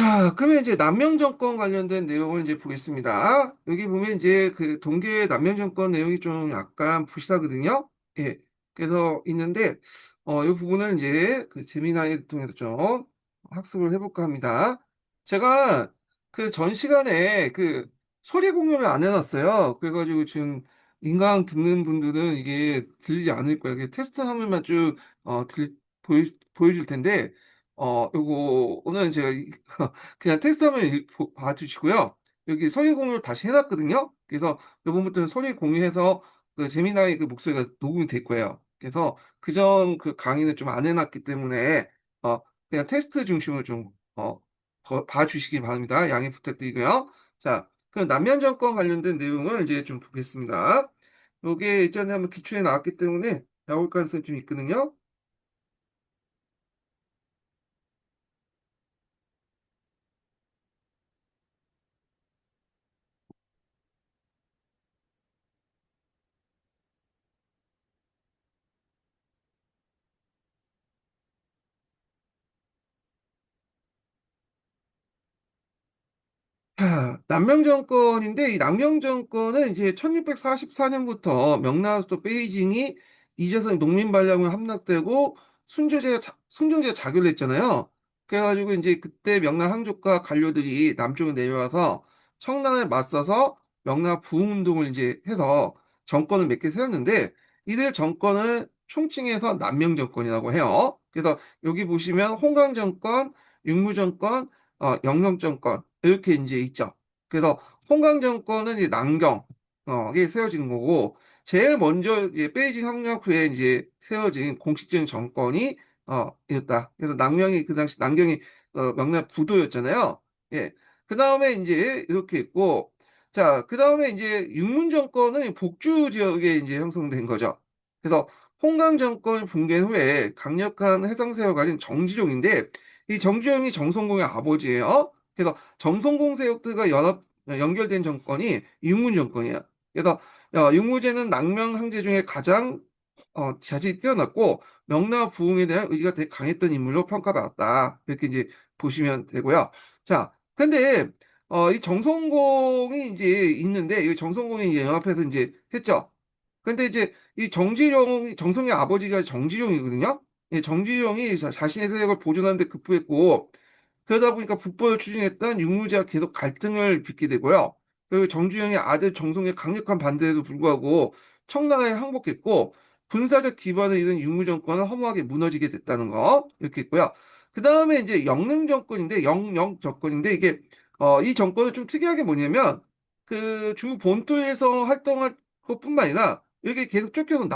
자, 그러면 이제 남명 정권 관련된 내용을 이제 보겠습니다. 여기 보면 이제 그 동계 남명 정권 내용이 좀 약간 부실하거든요. 예. 그래서 있는데, 이 부분은 이제 그 재미나이 통해서 좀 학습을 해볼까 합니다. 제가 그 전 시간에 그 소리 공유를 안 해놨어요. 그래가지고 지금 인강 듣는 분들은 이게 들리지 않을 거예요. 이게 테스트 화면만 쭉, 보여줄 텐데, 요거는 제가 그냥 텍스트 한번 봐주시고요. 여기 소리 공유 다시 해놨거든요. 그래서 요번부터는 소리 공유해서 그 재미나의 그 목소리가 녹음이 될 거예요. 그래서 그전 그 강의는 좀 안 해놨기 때문에 그냥 테스트 중심으로 좀 봐주시기 바랍니다. 양해 부탁드리고요. 자, 그럼 남면 정권 관련된 내용을 이제 좀 보겠습니다. 요게 예전에 한번 기출에 나왔기 때문에 나올 가능성이 좀 있거든요. 남명 정권인데 이 남명 정권은 이제 1644년부터 명나라수도 베이징이 이제선 농민 반량을 함락되고 순정제가 자결했잖아요. 그래가지고 이제 그때 명나 항족과 관료들이 남쪽에 내려와서 청나라에 맞서서 명나 부흥운동을 이제 해서 정권을 몇 개 세웠는데 이들 정권을 총칭해서 남명 정권이라고 해요. 그래서 여기 보시면 홍강 정권, 육무 정권, 영령 정권 이렇게 이제 있죠. 그래서 홍강 정권은 이제 남경에 세워진 거고 제일 먼저 이제 베이징 협력 후에 이제 세워진 공식적인 정권이 이었다. 그래서 남경이 그 당시 남경이 명나라 부도였잖아요. 예. 그 다음에 이제 이렇게 있고 자, 그 다음에 이제 육문 정권은 복주 지역에 이제 형성된 거죠. 그래서 홍강 정권 붕괴 후에 강력한 해상세력을 가진 정지룡인데 이 정지룡이 정성공의 아버지예요. 그래서 정성공 세력들과 연결된 정권이 육문 정권이에요. 그래서 육무제는 낭명 황제 중에 가장 자질이 뛰어났고 명나라 부흥에 대한 의지가 되게 강했던 인물로 평가받았다. 이렇게 이제 보시면 되고요. 자, 근데 이 정성공이 이제 있는데 이 정성공이 이제 연합해서 이제 했죠. 근데 이제 이 정성의 아버지가 정지룡이거든요. 예, 정지룡이 자신의 세력을 보존하는 데 급부했고 그러다 보니까 북벌을 추진했던 육무제와 계속 갈등을 빚게 되고요. 그리고 정주영의 아들 정성의 강력한 반대에도 불구하고 청나라에 항복했고 군사적 기반을 잃은 육무 정권은 허무하게 무너지게 됐다는 거 이렇게 있고요. 그 다음에 이제 영릉 정권인데 영영 정권인데 이게 이 정권은 좀 특이하게 뭐냐면 그 중국 본토에서 활동할 것뿐만 아니라 여기 계속 쫓겨서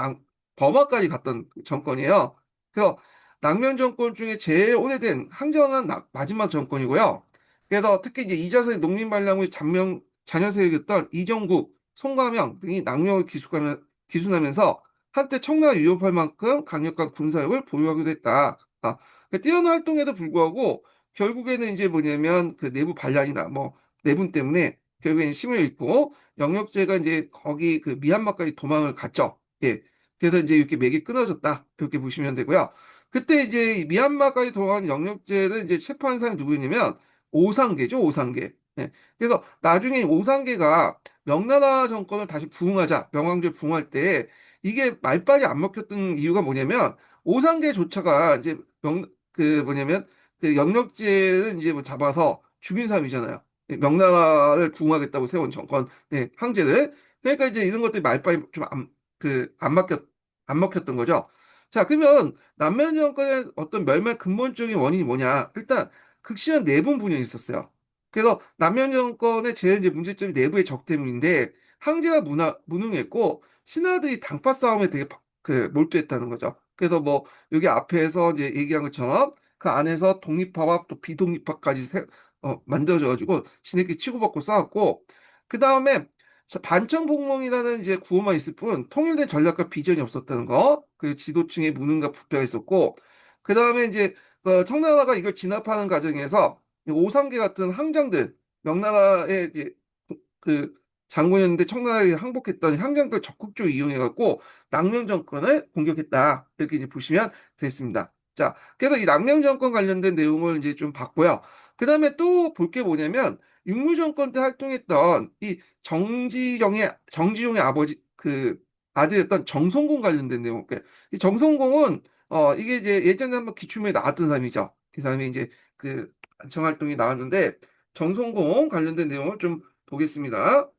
버마까지 갔던 정권이에요. 그래서 낙면 정권 중에 제일 오래된 항전한 마지막 정권이고요. 그래서 특히 이제 이자선의 농민 반란의 자녀 세력이었던 이정국, 송가명 등이 낙령을 기순하면서 한때 청나라 위협할 만큼 강력한 군사력을 보유하기도 했다. 뛰어난 활동에도 불구하고 결국에는 이제 뭐냐면 그 내부 반란이나 뭐 내분 때문에 결국에는 힘을 잃고 영역제가 이제 거기 그 미얀마까지 도망을 갔죠. 예. 그래서 이제 이렇게 맥이 끊어졌다. 이렇게 보시면 되고요. 그때 이제 미얀마까지 도망한 영역제를 이제 체포한 사람이 누구였냐면 오상계죠, 오상계. 예. 그래서 나중에 오상계가 명나라 정권을 다시 부흥하자, 명왕제 부흥할 때 이게 말빨이 안 먹혔던 이유가 뭐냐면 오상계조차가 이제 그 뭐냐면 그 영역제를 이제 뭐 잡아서 죽인 사람이잖아요. 예, 명나라를 부흥하겠다고 세운 정권, 네, 황제들. 그러니까 이제 이런 것들이 말빨이 좀 안 먹혔던 거죠. 자, 그러면 남면 정권의 어떤 멸망 근본적인 원인이 뭐냐? 일단 극심한 내분 분열이 있었어요. 그래서 남면 정권의 제일 이제 문제점이 내부의 적 때문인데 황제가 무능했고 신하들이 당파 싸움에 되게 몰두했다는 거죠. 그래서 뭐 여기 앞에서 이제 얘기한 것처럼 그 안에서 독립파와 또 비독립파까지 만들어져 가지고 지네끼리 치고받고 싸웠고 그 다음에 반청복몽이라는 이제 구호만 있을 뿐 통일된 전략과 비전이 없었다는 거, 그 지도층의 무능과 부패가 있었고, 그 다음에 이제 청나라가 이걸 진압하는 과정에서 오상계 같은 항장들, 명나라의 이제 그 장군이었는데 청나라에 항복했던 항장들 적극적으로 이용해갖고 낭명 정권을 공격했다. 이렇게 이제 보시면 되겠습니다. 자, 그래서 이 낭명 정권 관련된 내용을 이제 좀 봤고요. 그다음에 또 볼 게 뭐냐면 육무정권 때 활동했던 이 정지용의 아버지 그 아들이었던 정성공 관련된 내용. 그러니까 이 정성공은 이게 이제 예전에 한번 기춤에 나왔던 사람이죠. 이 사람이 이제 그 정활동이 나왔는데 정성공 관련된 내용을 좀 보겠습니다.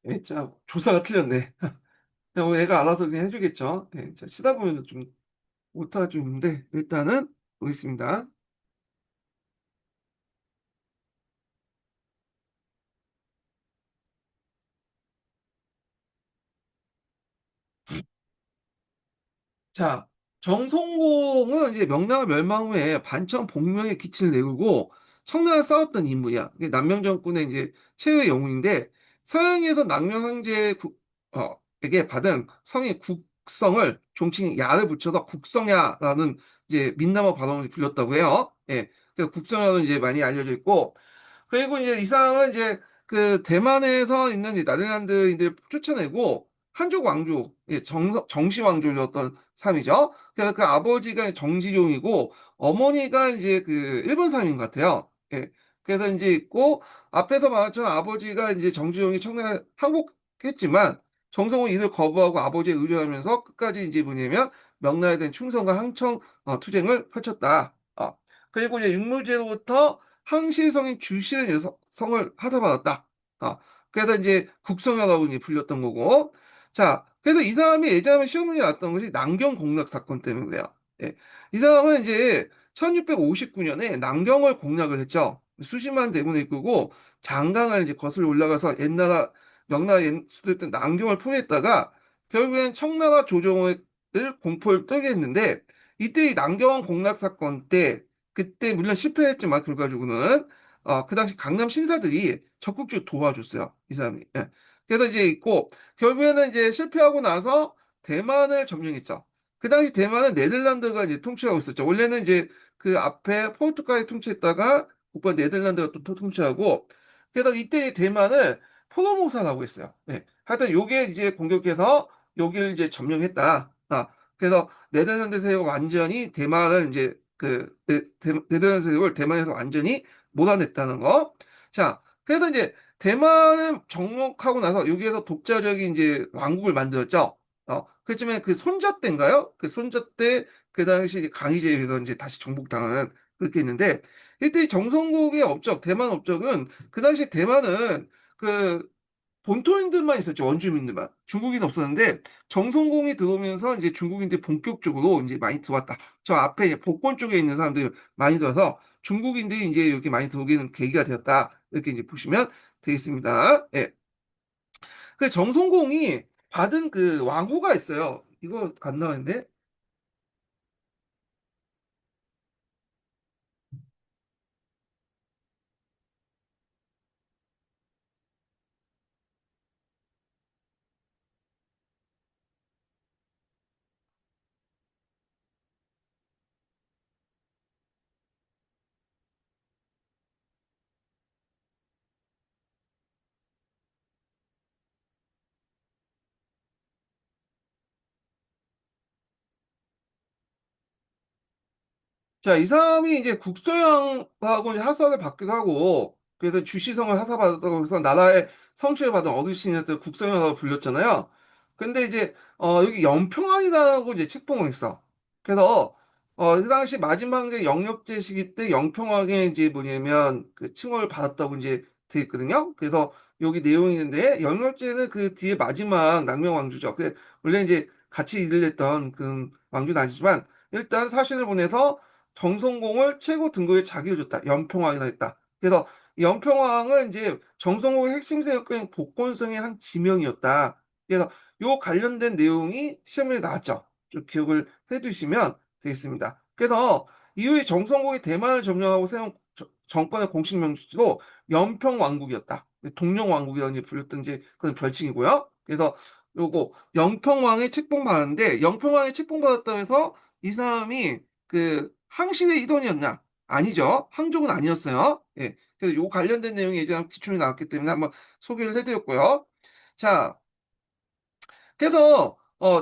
예, 자, 조사가 틀렸네. 애가 알아서 그냥 해주겠죠. 예, 자, 치다 보면 좀 오타가 좀 있는데 일단은 보겠습니다. 자, 정송공은 이제 명나라 멸망 후에 반청 복명의 기치를 내걸고 청나라에 싸웠던 인물이야. 이게 남명 정권의 이제 최후의 영웅인데 서양에서 낙명 황제 에게 받은 성의 국성을 종칭 야를 붙여서 국성야라는 이제 민남아 발언을 불렸다고 해요. 예. 그래서 국성야는 이제 많이 알려져 있고 그리고 이제 이 사람은 이제 그 대만에서 있는 이 네덜란드인들 쫓아내고 한족 왕조, 예, 정시 왕조였던 사람이죠. 그래서 그 아버지가 정지용이고 어머니가 이제 그 일본 사람인 것 같아요. 예. 그래서 이제 있고 앞에서 말했던 아버지가 이제 정지용이 청나라에 항복했지만 정성은 이를 거부하고 아버지에 의존하면서 끝까지 이제 뭐냐면 명나라에 대한 충성과 항청 투쟁을 펼쳤다. 그리고 이제 육무제로부터 항시성인 주씨라는 성을 하사받았다. 어, 그래서 이제 국성여라고 이제 불렸던 거고. 자, 그래서 이 사람이 예전에 시험문이 나왔던 것이 남경 공략 사건 때문에 그래요. 예. 이 사람은 이제 1659년에 남경을 공략을 했죠. 수십만 대군을 이끌고 장강을 이제 거슬러 올라가서 명나라 옛 수도였던 남경을 포위했다가 결국엔 청나라 조정을 공포를 떨게 했는데 이때 이 남경 공략 사건 때 그때 물론 실패했지만 결과적으로는 그 당시 강남 신사들이 적극적으로 도와줬어요. 이 사람이. 예. 그래서 이제 있고 결국에는 이제 실패하고 나서 대만을 점령했죠. 그 당시 대만은 네덜란드가 이제 통치하고 있었죠. 원래는 이제 그 앞에 포르투갈이 통치했다가 곧바로 네덜란드가 또 통치하고 그래서 이때 대만을 포로모사라고 했어요. 예. 하여튼 요게 이제 공격해서 여기를 이제 점령했다. 그래서 네덜란드 세력이 완전히 대만을 이제 네덜란드 세력을 대만에서 완전히 몰아냈다는 거. 자, 그래서 이제 대만을 정복하고 나서 여기에서 독자적인 이제 왕국을 만들었죠. 그렇지만 그 손자 때인가요? 그 손자 때 그 당시 강희제에 의해서 이제 다시 정복당하는 그렇게 있는데 이때 이 정성국의 업적, 대만 업적은 그 당시 대만은 그 본토인들만 있었죠. 원주민들만. 중국인 없었는데 정성공이 들어오면서 이제 중국인들이 본격적으로 이제 많이 들어왔다. 저 앞에 이제 복권 쪽에 있는 사람들이 많이 들어서 중국인들이 이제 이렇게 많이 들어오기는 계기가 되었다. 이렇게 이제 보시면 되겠습니다. 예. 그 정성공이 받은 그 왕호가 있어요. 이거 안 나왔는데? 자, 이 사람이 이제 국소영하고 이제 하사를 받기도 하고, 그래서 주시성을 하사받았다고 해서 나라의 성취를 받은 어르신한테 국소영이라고 불렸잖아요. 근데 이제, 여기 연평안이라고 이제 책봉을 했어. 그래서, 그 당시 마지막 이제 영역제 시기 때 연평왕에 이제 뭐냐면 그 칭호를 받았다고 이제 돼 있거든요. 그래서 여기 내용이 있는데, 영역제는 그 뒤에 마지막 낙명왕조죠. 원래 이제 같이 일을 했던 그 왕조는 아니지만, 일단 사신을 보내서 정성공을 최고 등급의 자기를 줬다. 연평왕이라 했다. 그래서 연평왕은 이제 정성공의 핵심 세력인 복권성의 한 지명이었다. 그래서 요 관련된 내용이 시험에 나왔죠. 좀 기억을 해두시면 되겠습니다. 그래서 이후에 정성공이 대만을 점령하고 세운 정권의 공식 명칭도 연평왕국이었다. 동령왕국이라고 이제 불렸던 이제 그런 별칭이고요. 그래서 요거 영평왕의 책봉 받았는데 영평왕의 책봉 받았다고 해서 이 사람이 그 항신의 일원이었냐? 아니죠. 항족은 아니었어요. 예. 그래서 요 관련된 내용이 예전에 기출이 나왔기 때문에 한번 소개를 해드렸고요. 자, 그래서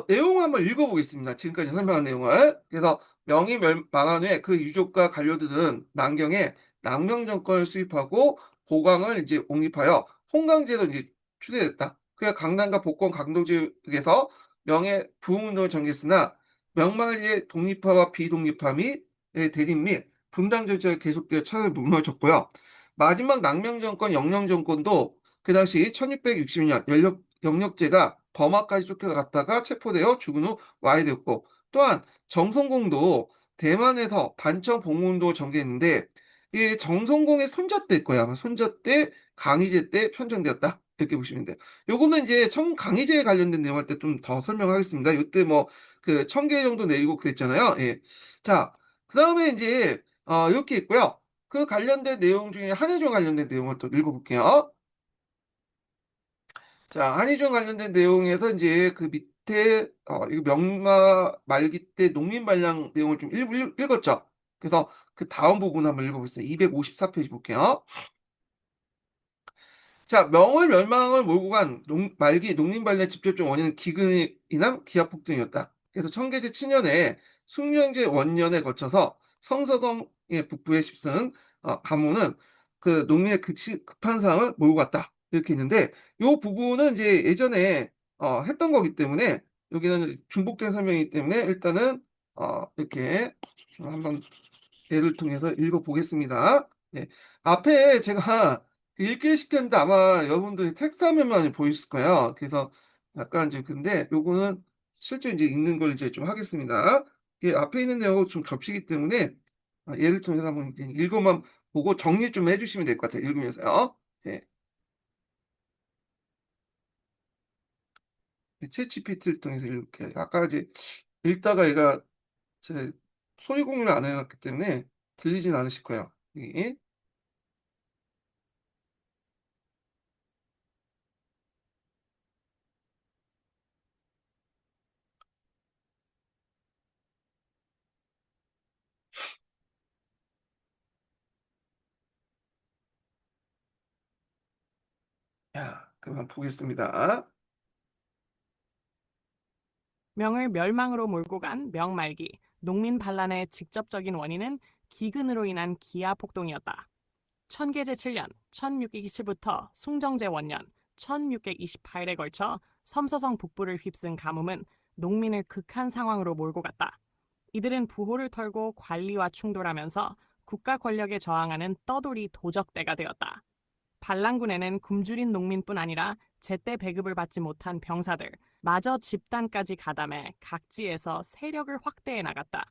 내용을 한번 읽어보겠습니다. 지금까지 설명한 내용을. 그래서 명이 망한 후에 그 유족과 관료들은 남경에 남경 정권을 수립하고 고강을 이제 옹립하여 홍강제로 이제 추대됐다. 그래서 강남과 복권 강도지역에서 명예 부흥운동을 전개했으나 명만리의 독립화와 비독립화 및 대립 및 분당 정책이 계속되어 차를 무너졌고요. 마지막 남명 정권, 영령 정권도 그 당시 1660년 영력제가 버마까지 쫓겨갔다가 체포되어 죽은 후 와해되었고, 또한 정성공도 대만에서 반청 복무운동을 전개했는데 이 정성공의 손자 때일 거야. 아마 손자 때 강희제 때 편정되었다. 이렇게 보시면 돼요. 요거는 이제 강희제에 관련된 내용할 때 좀 더 설명하겠습니다. 요때 뭐 그 1000개 정도 내리고 그랬잖아요. 예. 자, 그다음에 이제 이렇게 있고요. 그 관련된 내용 중에 한해종 관련된 내용을 또 읽어볼게요. 자, 한의종 관련된 내용에서 이제 그 밑에 이거 명마 말기 때 농민 반량 내용을 좀 읽었죠. 그래서 그 다음 부분 한번 읽어보겠습니다. 254페이지 볼게요. 자, 명월 멸망을 몰고 간 말기 농민반려의 직접적 원인은 기근이 인한 기압폭등이었다. 그래서 청계제 7년에 숙련제 원년에 거쳐서 성서동의 북부에 휩쓴 가문은 그 농민의 급한 상황을 몰고 갔다. 이렇게 있는데 이 부분은 이제 예전에 했던 거기 때문에 여기는 중복된 설명이기 때문에 일단은 이렇게 한번 예를 통해서 읽어보겠습니다. 예. 앞에 제가 읽기 시켰는데 아마 여러분들이 텍스트 화면만 보이실 거예요. 그래서 약간 이제 근데 요거는 실제 이제 읽는 걸 이제 좀 하겠습니다. 예, 앞에 있는 내용하고 좀 겹치기 때문에 예를 통해서 한번 읽어만 보고 정리 좀 해주시면 될 것 같아요. 읽으면서요. 예. 챗 GPT를 통해서 이렇게 아까 이제 읽다가 얘가 제 소리 공유를 안 해놨기 때문에 들리진 않으실 거예요. 예. 자, 그만 보겠습니다. 명을 멸망으로 몰고 간 명말기, 농민 반란의 직접적인 원인은 기근으로 인한 기아 폭동이었다. 천계제 7년 1627부터 숭정제 원년 1628에 걸쳐 섬서성 북부를 휩쓴 가뭄은 농민을 극한 상황으로 몰고 갔다. 이들은 부호를 털고 관리와 충돌하면서 국가 권력에 저항하는 떠돌이 도적대가 되었다. 반란군에는 굶주린 농민뿐 아니라 제때 배급을 받지 못한 병사들, 마저 집단까지 가담해 각지에서 세력을 확대해 나갔다.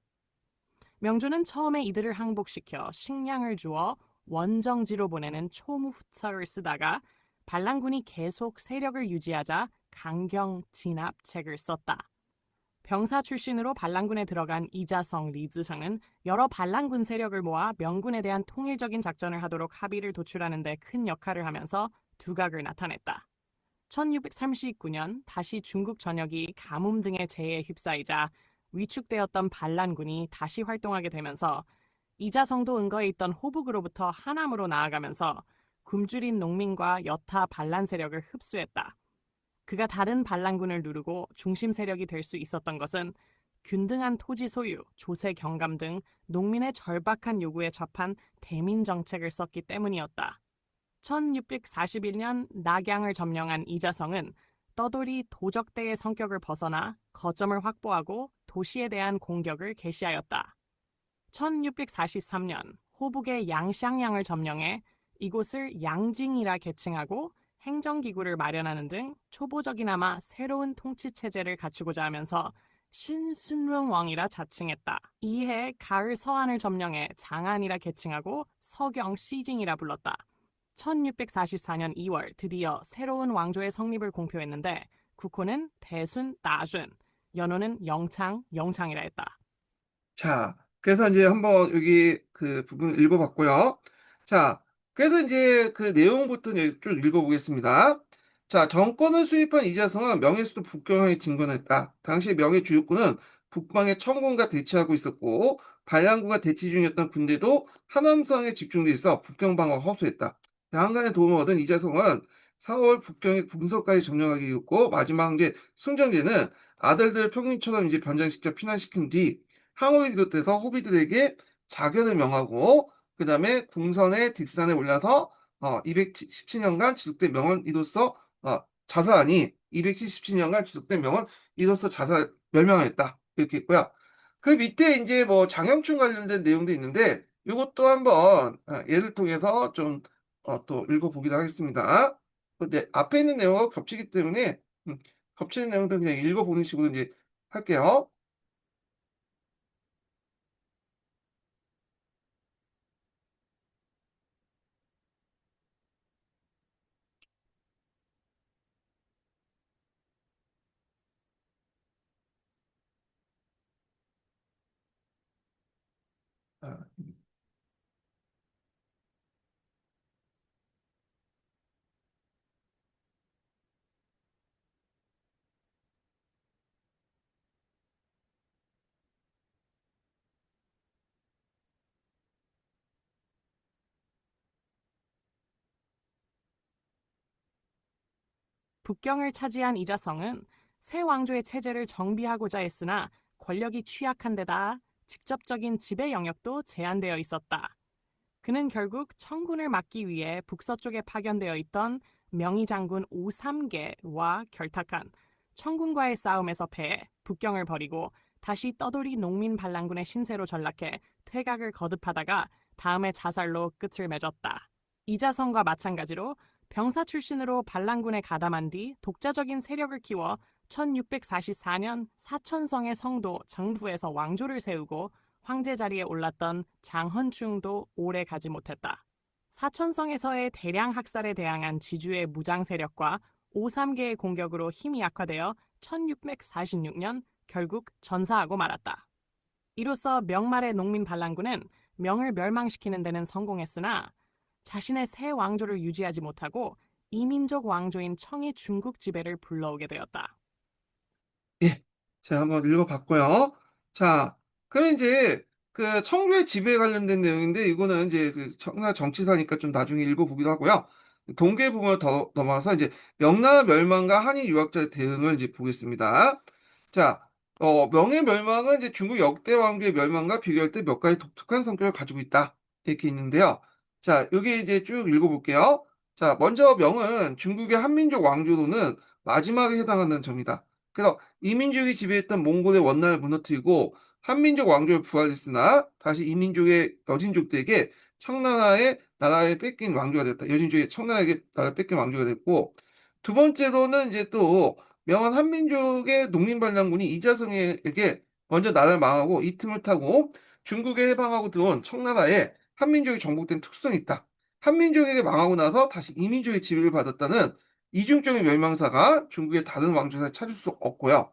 명주는 처음에 이들을 항복시켜 식량을 주어 원정지로 보내는 초무후策을 쓰다가 반란군이 계속 세력을 유지하자 강경 진압책을 썼다. 병사 출신으로 반란군에 들어간 이자성 리즈성은 여러 반란군 세력을 모아 명군에 대한 통일적인 작전을 하도록 합의를 도출하는 데 큰 역할을 하면서 두각을 나타냈다. 1639년 다시 중국 전역이 가뭄 등의 재해에 휩싸이자 위축되었던 반란군이 다시 활동하게 되면서 이자성도 은거에 있던 호북으로부터 하남으로 나아가면서 굶주린 농민과 여타 반란 세력을 흡수했다. 그가 다른 반란군을 누르고 중심 세력이 될 수 있었던 것은 균등한 토지 소유, 조세 경감 등 농민의 절박한 요구에 접한 대민 정책을 썼기 때문이었다. 1641년 낙양을 점령한 이자성은 떠돌이 도적대의 성격을 벗어나 거점을 확보하고 도시에 대한 공격을 개시하였다. 1643년 호북의 양샹양을 점령해 이곳을 양징이라 개칭하고 행정기구를 마련하는 등 초보적이나마 새로운 통치체제를 갖추고자 하면서 신순릉왕이라 자칭했다. 이해 가을 서안을 점령해 장안이라 개칭하고 서경 시징이라 불렀다. 1644년 2월 드디어 새로운 왕조의 성립을 공표했는데 국호는 대순, 나순, 연호는 영창, 영창이라 했다. 자, 그래서 이제 한번 여기 그 부분 읽어봤고요. 자, 그래서 이제 그 내용부터 이제 쭉 읽어보겠습니다. 자, 정권을 수립한 이자성은 명예수도 북경에 진군했다. 당시 명예 주요군은 북방의 천군과 대치하고 있었고 반란군과 대치 중이었던 군대도 하남성에 집중돼 있어 북경 방어가 허수했다. 양간의 도움을 얻은 이재성은 4월 북경의 궁서까지 점령하게 이뤘고 마지막 이제 승정제는 아들들 평민처럼 이제 변장시켜 피난시킨 뒤 항우를 비롯해서 호비들에게 자견을 명하고 그다음에 궁선의 뒷산에 올라서 217년간 지속된 명언 이로써 자살하니 277년간 지속된 명언 이로써 자살 멸망했다. 이렇게 있고요. 그 밑에 이제 뭐 장영춘 관련된 내용도 있는데 이것도 한번 예를 통해서 좀 또 읽어보기로 하겠습니다. 근데 앞에 있는 내용과 겹치기 때문에 겹치는 내용도 그냥 읽어보는 식으로 이제 할게요. 아, 북경을 차지한 이자성은 새 왕조의 체제를 정비하고자 했으나 권력이 취약한 데다 직접적인 지배 영역도 제한되어 있었다. 그는 결국 청군을 막기 위해 북서쪽에 파견되어 있던 명의 장군 오삼계와 결탁한 청군과의 싸움에서 패해 북경을 버리고 다시 떠돌이 농민 반란군의 신세로 전락해 퇴각을 거듭하다가 다음에 자살로 끝을 맺었다. 이자성과 마찬가지로 병사 출신으로 반란군에 가담한 뒤 독자적인 세력을 키워 1644년 사천성의 성도 정부에서 왕조를 세우고 황제 자리에 올랐던 장헌충도 오래 가지 못했다. 사천성에서의 대량 학살에 대항한 지주의 무장 세력과 오삼계의 공격으로 힘이 약화되어 1646년 결국 전사하고 말았다. 이로써 명말의 농민 반란군은 명을 멸망시키는 데는 성공했으나 자신의 새 왕조를 유지하지 못하고 이민족 왕조인 청의 중국 지배를 불러오게 되었다. 예. 제가 한번 읽어봤고요. 자, 그럼 이제 그 청주의 지배에 관련된 내용인데 이거는 이제 그 청나 정치사니까 좀 나중에 읽어보기도 하고요. 동계 부분을 더 넘어가서 이제 명나라 멸망과 한일 유학자의 대응을 이제 보겠습니다. 자, 명의 멸망은 이제 중국 역대 왕조의 멸망과 비교할 때 몇 가지 독특한 성격을 가지고 있다. 이렇게 있는데요. 자, 여기 이제 쭉 읽어볼게요. 자, 먼저 명은 중국의 한민족 왕조로는 마지막에 해당하는 점이다. 그래서 이민족이 지배했던 몽골의 원나라를 무너뜨리고 한민족 왕조를 부활했으나 다시 이민족의 여진족들에게 청나라의 나라를 뺏긴 왕조가 됐다. 여진족의 청나라에게 나라를 뺏긴 왕조가 됐고 두 번째로는 이제 또 명한 한민족의 농민반란군이 이자성에게 먼저 나라를 망하고 이 틈을 타고 중국에 해방하고 들어온 청나라에 한민족이 정복된 특성이 있다. 한민족에게 망하고 나서 다시 이민족의 지배를 받았다는 이중적인 멸망사가 중국의 다른 왕조에서 찾을 수 없고요.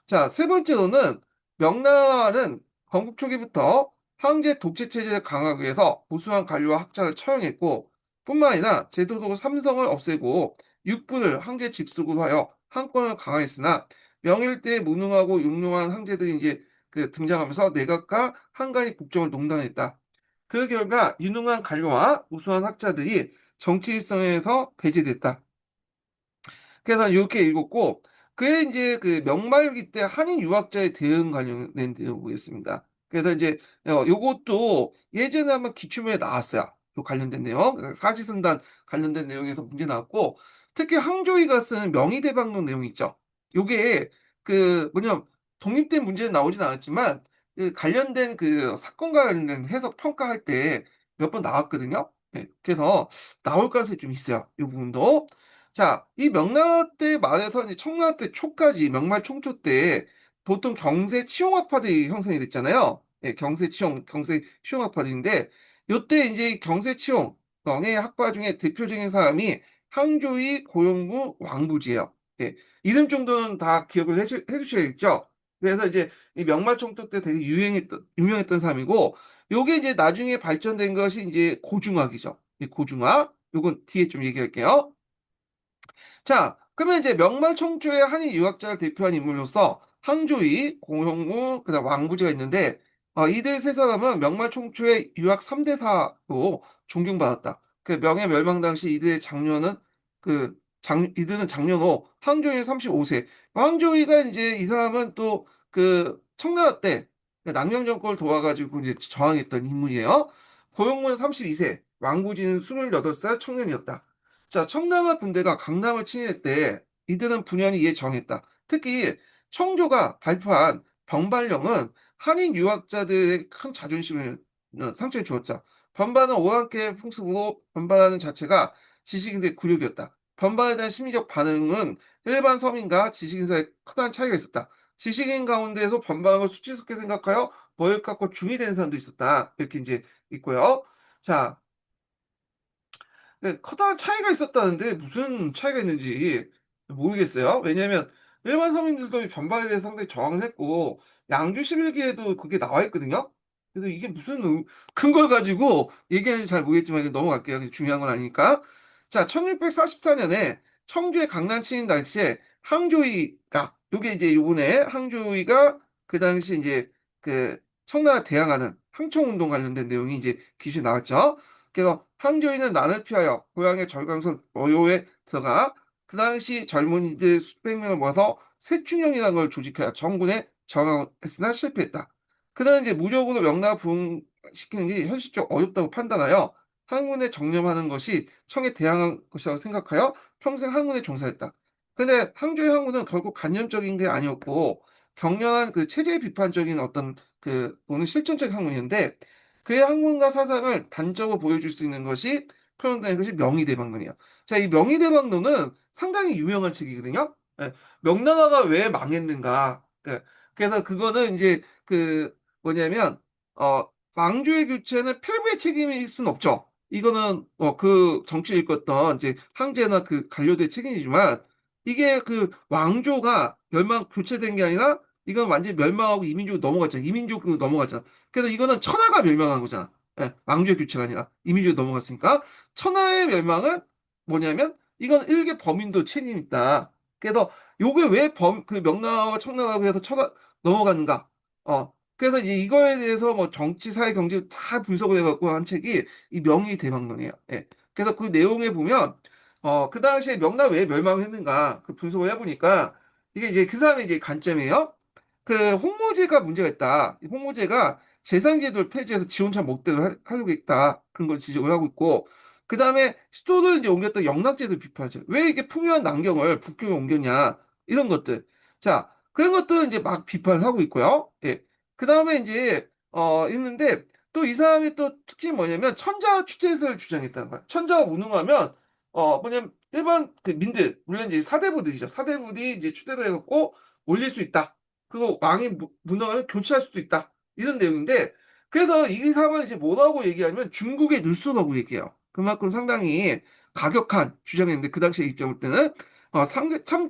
자, 세 번째로는 명나라는 건국 초기부터 황제 독재 체제를 강화하기 위해서 무수한 관료와 학자를 처형했고 뿐만 아니라 제도적 삼성을 없애고 육부를 황제 직속으로 하여 한권을 강화했으나 명일 때 무능하고 용용한 황제들이 이제 그 등장하면서 내각과 한간의 국정을 농단했다. 그 결과 유능한 관료와 우수한 학자들이 정치 일선에서 배제됐다. 그래서 이렇게 읽었고, 그게 이제 그 명말기 때 한인 유학자의 대응 관련된 내용 보겠습니다. 그래서 이제 요것도 예전에 한번 기출문에 나왔어요. 요 관련된 내용, 사지선단 관련된 내용에서 문제 나왔고, 특히 항조이가 쓴 명의대방론 내용 있죠. 요게 그 뭐냐면 독립된 문제는 나오진 않았지만 그 관련된 그 사건과 관련된 해석 평가할 때 몇 번 나왔거든요. 예, 그래서 나올 가능성이 좀 있어요. 이 부분도. 자, 이 명나라 때 말에서 이제 청나라 때 초까지 명말 총초 때 보통 경세 치용학파들이 형성이 됐잖아요. 예, 경세 치용, 경세 치용학파들인데 요때 이제 경세 치용의 학파 중에 대표적인 사람이 항조의 고용부 왕부지예요. 예, 이름 정도는 다 기억을 해주셔야겠죠. 그래서 이제 이 명말 총토 때 되게 유명했던 사람이고 요게 이제 나중에 발전된 것이 이제 고중학이죠. 이 고중학. 요건 뒤에 좀 얘기할게요. 자, 그러면 이제 명말 청초의 한인 유학자를 대표한 인물로서 항조이, 공홍무, 그다음 왕구지가 있는데 이들 세 사람은 명말 총초의 유학 3대사로 존경받았다. 그 명예 멸망 당시 이들의 장녀는 이들은 장녀로 항조이는 35세. 항조이가 이제 이 사람은 또 그 청나라 때 낭명 정권을 도와가지고 이제 저항했던 인물이에요. 고용무는 32세, 왕구지는 28살 청년이었다. 자, 청나라 군대가 강남을 침입할 때 이들은 분연히 이에 정했다. 특히 청조가 발표한 병발령은 한인 유학자들의 큰 자존심을 상처를 주었다. 반반은 오랑캐 풍습으로 반발하는 자체가 지식인들의 굴욕이었다. 반발에 대한 심리적 반응은 일반 서민과 지식인 사이에 크다는 차이가 있었다. 지식인 가운데에서 반발을 수치스럽게 생각하여 뭘 갖고 중이 되는 사람도 있었다. 이렇게 이제 있고요. 자, 네, 커다란 차이가 있었다는데 무슨 차이가 있는지 모르겠어요. 왜냐하면 일반 서민들도 이 변발에 대해서 상당히 저항을 했고 양주 11기에도 그게 나와 있거든요. 그래서 이게 무슨 큰 걸 가지고 얘기하는지 잘 모르겠지만 이제 넘어갈게요. 중요한 건 아니니까. 자, 1644년에 청주의 강남 침입 당시에 항조이가 요게 이제 요번에 항조이가 그 당시 이제 그 청나라 대항하는 항청운동 관련된 내용이 이제 기술에 나왔죠. 그래서 항조인은 난을 피하여 고향의 절강선 어요에 들어가 그 당시 젊은이들 수백 명을 모아서 새춘형이라는 걸 조직하여 정군에 저항했으나 실패했다. 그는 이제 무력으로 명나라 부흥시키는 게 현실적으로 어렵다고 판단하여 항문에 정념하는 것이 청에 대항한 것이라고 생각하여 평생 항문에 종사했다. 근데 항조의 항문은 결국 간접적인 게 아니었고 격렬한 그 체제 비판적인 어떤 그 오는 실존적 학문이었는데 그의 학문과 사상을 단적으로 보여줄 수 있는 것이 표현된 것이 명의대방론이에요. 자, 이 명의대방론은 상당히 유명한 책이거든요. 예, 명나라가 왜 망했는가. 그래서 그거는 이제 그 뭐냐면 왕조의 교체는 패배의 책임일 수는 없죠. 이거는 그 정치를 이끌었던 이제 황제나 그 관료들의 책임이지만 이게 그 왕조가 교체된 게 아니라 이건 완전히 멸망하고 이민족으로 넘어갔잖아. 이민족으로 넘어갔잖아. 그래서 이거는 천하가 멸망한 거잖아. 예, 왕조의 교체가 아니라 이민족으로 넘어갔으니까 천하의 멸망은 뭐냐면 이건 일개 범인도 책임 있다. 그래서 요게 왜 그 명나라와 청나라고 해서 천하 넘어갔는가? 그래서 이제 이거에 대해서 뭐 정치, 사회, 경제 다 분석을 해갖고 한 책이 이 명의대방론이에요. 예. 그래서 그 내용에 보면 그 당시에 명나라 왜 멸망했는가 그 분석을 해보니까 이게 이제 그 사람의 이제 관점이에요. 그 홍모제가 문제가 있다. 이 홍모제가 재산제도를 폐지해서 지 혼자 멋대로 하려고 했다. 그런 걸 지적을 하고 있고, 그 다음에 수도를 이제 옮겼던 영락제도 비판하죠. 왜 이게 풍요한 남경을 북경에 옮겼냐. 이런 것들. 자, 그런 것들을 이제 막 비판을 하고 있고요. 예. 그 다음에 이제, 있는데, 또 이 사람이 또 특징이 뭐냐면, 천자 추대설을 주장했다는 거야. 천자가 무능하면, 뭐냐면, 일반 그 민들, 물론 이제 사대부들이죠. 사대부들이 이제 추대를 해갖고 올릴 수 있다. 그리고 왕이 문화를 교체할 수도 있다. 이런 내용인데, 그래서 이 사람을 이제 뭐라고 얘기하냐면 중국의 누스라고 얘기해요. 그만큼 상당히 가격한 주장이었는데, 그 당시에 입장 때는,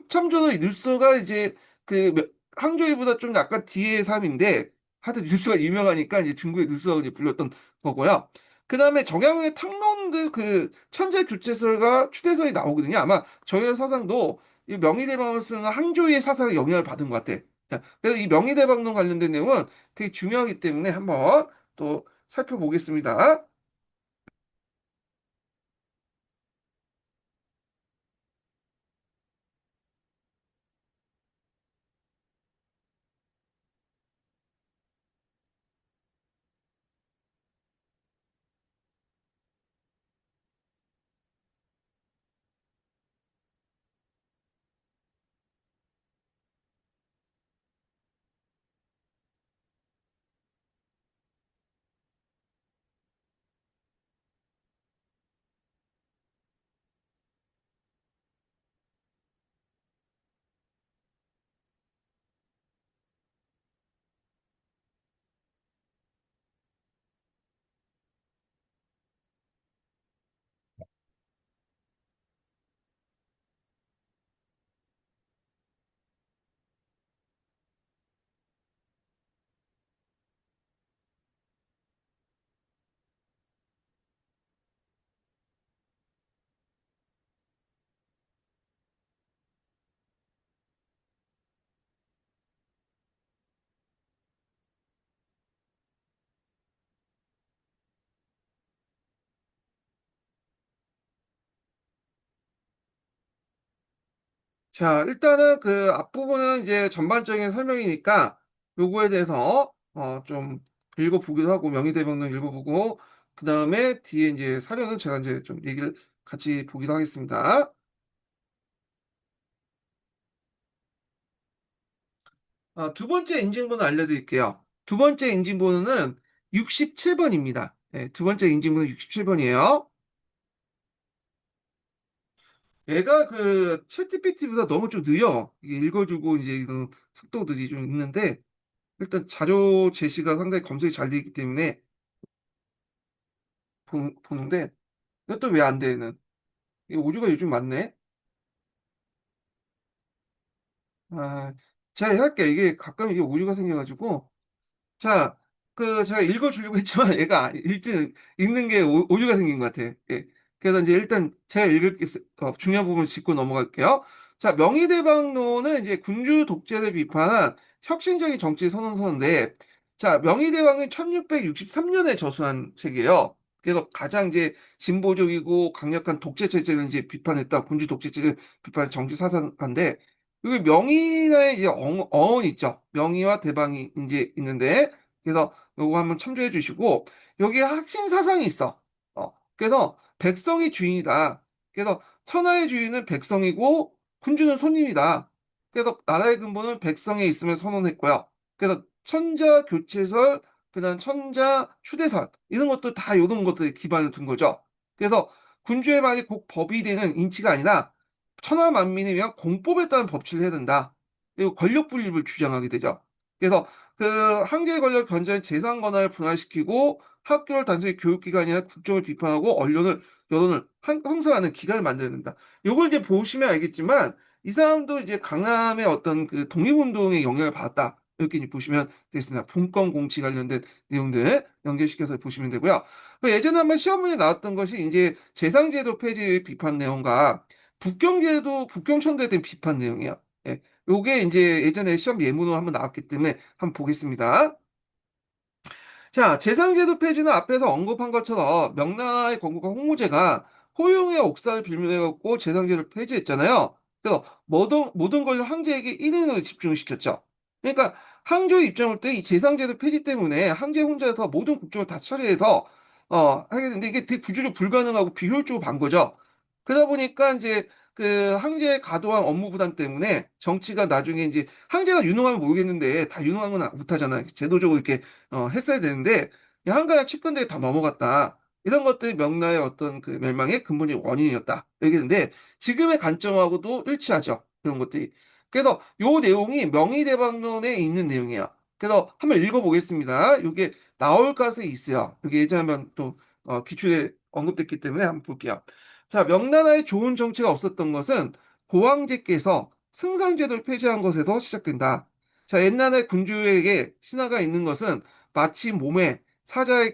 참조는 이 누스가 이제 그 항저우보다 좀 약간 뒤의 삶인데, 하여튼 뉴스가 유명하니까 이제 중국의 뉴스라고 이제 불렸던 거고요. 그 다음에 정약용의 탕론들 그 천재 교체설과 추대설이 나오거든요. 아마 저희 사상도 이 명의대방을 쓰는 항조의 사상에 영향을 받은 것 같아. 그래서 이 명의대방론 관련된 내용은 되게 중요하기 때문에 한번 또 살펴보겠습니다. 자, 일단은 그 앞부분은 이제 전반적인 설명이니까 요거에 대해서 좀 읽어보기도 하고 명의대명론 읽어보고 그 다음에 뒤에 이제 사료는 제가 이제 좀 얘기를 같이 보기도 하겠습니다. 두 번째 인증번호 알려드릴게요. 두 번째 인증번호는 67번입니다. 네, 두 번째 인증번호 67번이에요. 얘가 그 챗GPT보다 너무 좀 느려. 이게 읽어주고 이제 이런 속도들이 좀 있는데 일단 자료 제시가 상당히 검색이 잘 되어 있기 때문에 보는데 이것도 왜 안 돼, 얘는? 이 오류가 요즘 많네. 아, 제가 할게요. 이게 가끔 이게 오류가 생겨가지고 자, 그 제가 읽어주려고 했지만 얘가 읽는 게 오류가 생긴 것 같아. 예. 그래서 이제 일단 제가 중요한 부분을 짚고 넘어갈게요. 자, 명의대방론은 이제 군주 독재를 비판한 혁신적인 정치 선언서인데, 자, 명의대방은 1663년에 저술한 책이에요. 그래서 가장 이제 진보적이고 강력한 독재 체제를 이제 비판했다. 군주 독재 체제를 비판한 정치 사상가인데, 여기 명의의 이제 어원 있죠. 명의와 대방이 이제 있는데, 그래서 요거 한번 참조해 주시고 여기에 핵심 사상이 있어. 그래서 백성이 주인이다. 그래서 천하의 주인은 백성이고 군주는 손님이다. 그래서 나라의 근본은 백성에 있음을 선언했고요. 그래서 천자 교체설, 그다음 천자 추대설 이런 것도 다 이런 것들에 기반을 둔 거죠. 그래서 군주의 말이 꼭 법이 되는 인치가 아니라 천하 만민을 위한 공법에 따른 법치를 해야 된다. 그리고 권력 분립을 주장하게 되죠. 그래서 그 한계의 권력 견제는 재산 권한을 분할시키고 학교를 단순히 교육기관이 아니라 국정을 비판하고 여론을 형성하는 기관을 만들어야 된다. 요걸 이제 보시면 알겠지만 이 사람도 이제 강남의 어떤 그 독립운동에 영향을 받았다. 이렇게 이제 보시면 되겠습니다. 분권 공치 관련된 내용들 연결시켜서 보시면 되고요. 그 예전에 한번 시험 문제 나왔던 것이 이제 재상제도 폐지 비판 내용과 북경청도에 대한 비판 내용이에요. 예. 요게 이제 예전에 시험 예문으로 한번 나왔기 때문에 한번 보겠습니다. 자, 재상제도 폐지는 앞에서 언급한 것처럼 명나라의 건국과 홍무제가 호용의 옥사를 빌미해갖고 재상제를 폐지했잖아요. 그래서 모든 걸 황제에게 1인으로 집중시켰죠. 그러니까 황제의 입장을 때 이 재상제도 폐지 때문에 황제 혼자서 모든 국정을 다 처리해서 하게 되는데 이게 되게 구조적 불가능하고 비효율적으로 반 거죠. 그러다 보니까 이제 그 황제의 과도한 업무 부담 때문에 정치가 나중에 이제 황제가 유능하면 모르겠는데 다 유능한 건 못하잖아요. 제도적으로 이렇게 했어야 되는데 한가한 측근들이 다 넘어갔다. 이런 것들이 명나라의 어떤 그 멸망의 근본적 원인이었다. 얘기했는데 지금의 관점하고도 일치하죠. 그런 것들이. 그래서 요 내용이 명의대방론에 있는 내용이에요. 그래서 한번 읽어보겠습니다. 이게 나올 가능성이 있어요. 여기 예전에 한번 또 기출에 언급됐기 때문에 한번 볼게요. 자, 명나라에 좋은 정치가 없었던 것은 고황제께서 승상제도를 폐지한 것에서 시작된다. 자, 옛날에 군주에게 신하가 있는 것은 마치 몸에 사지와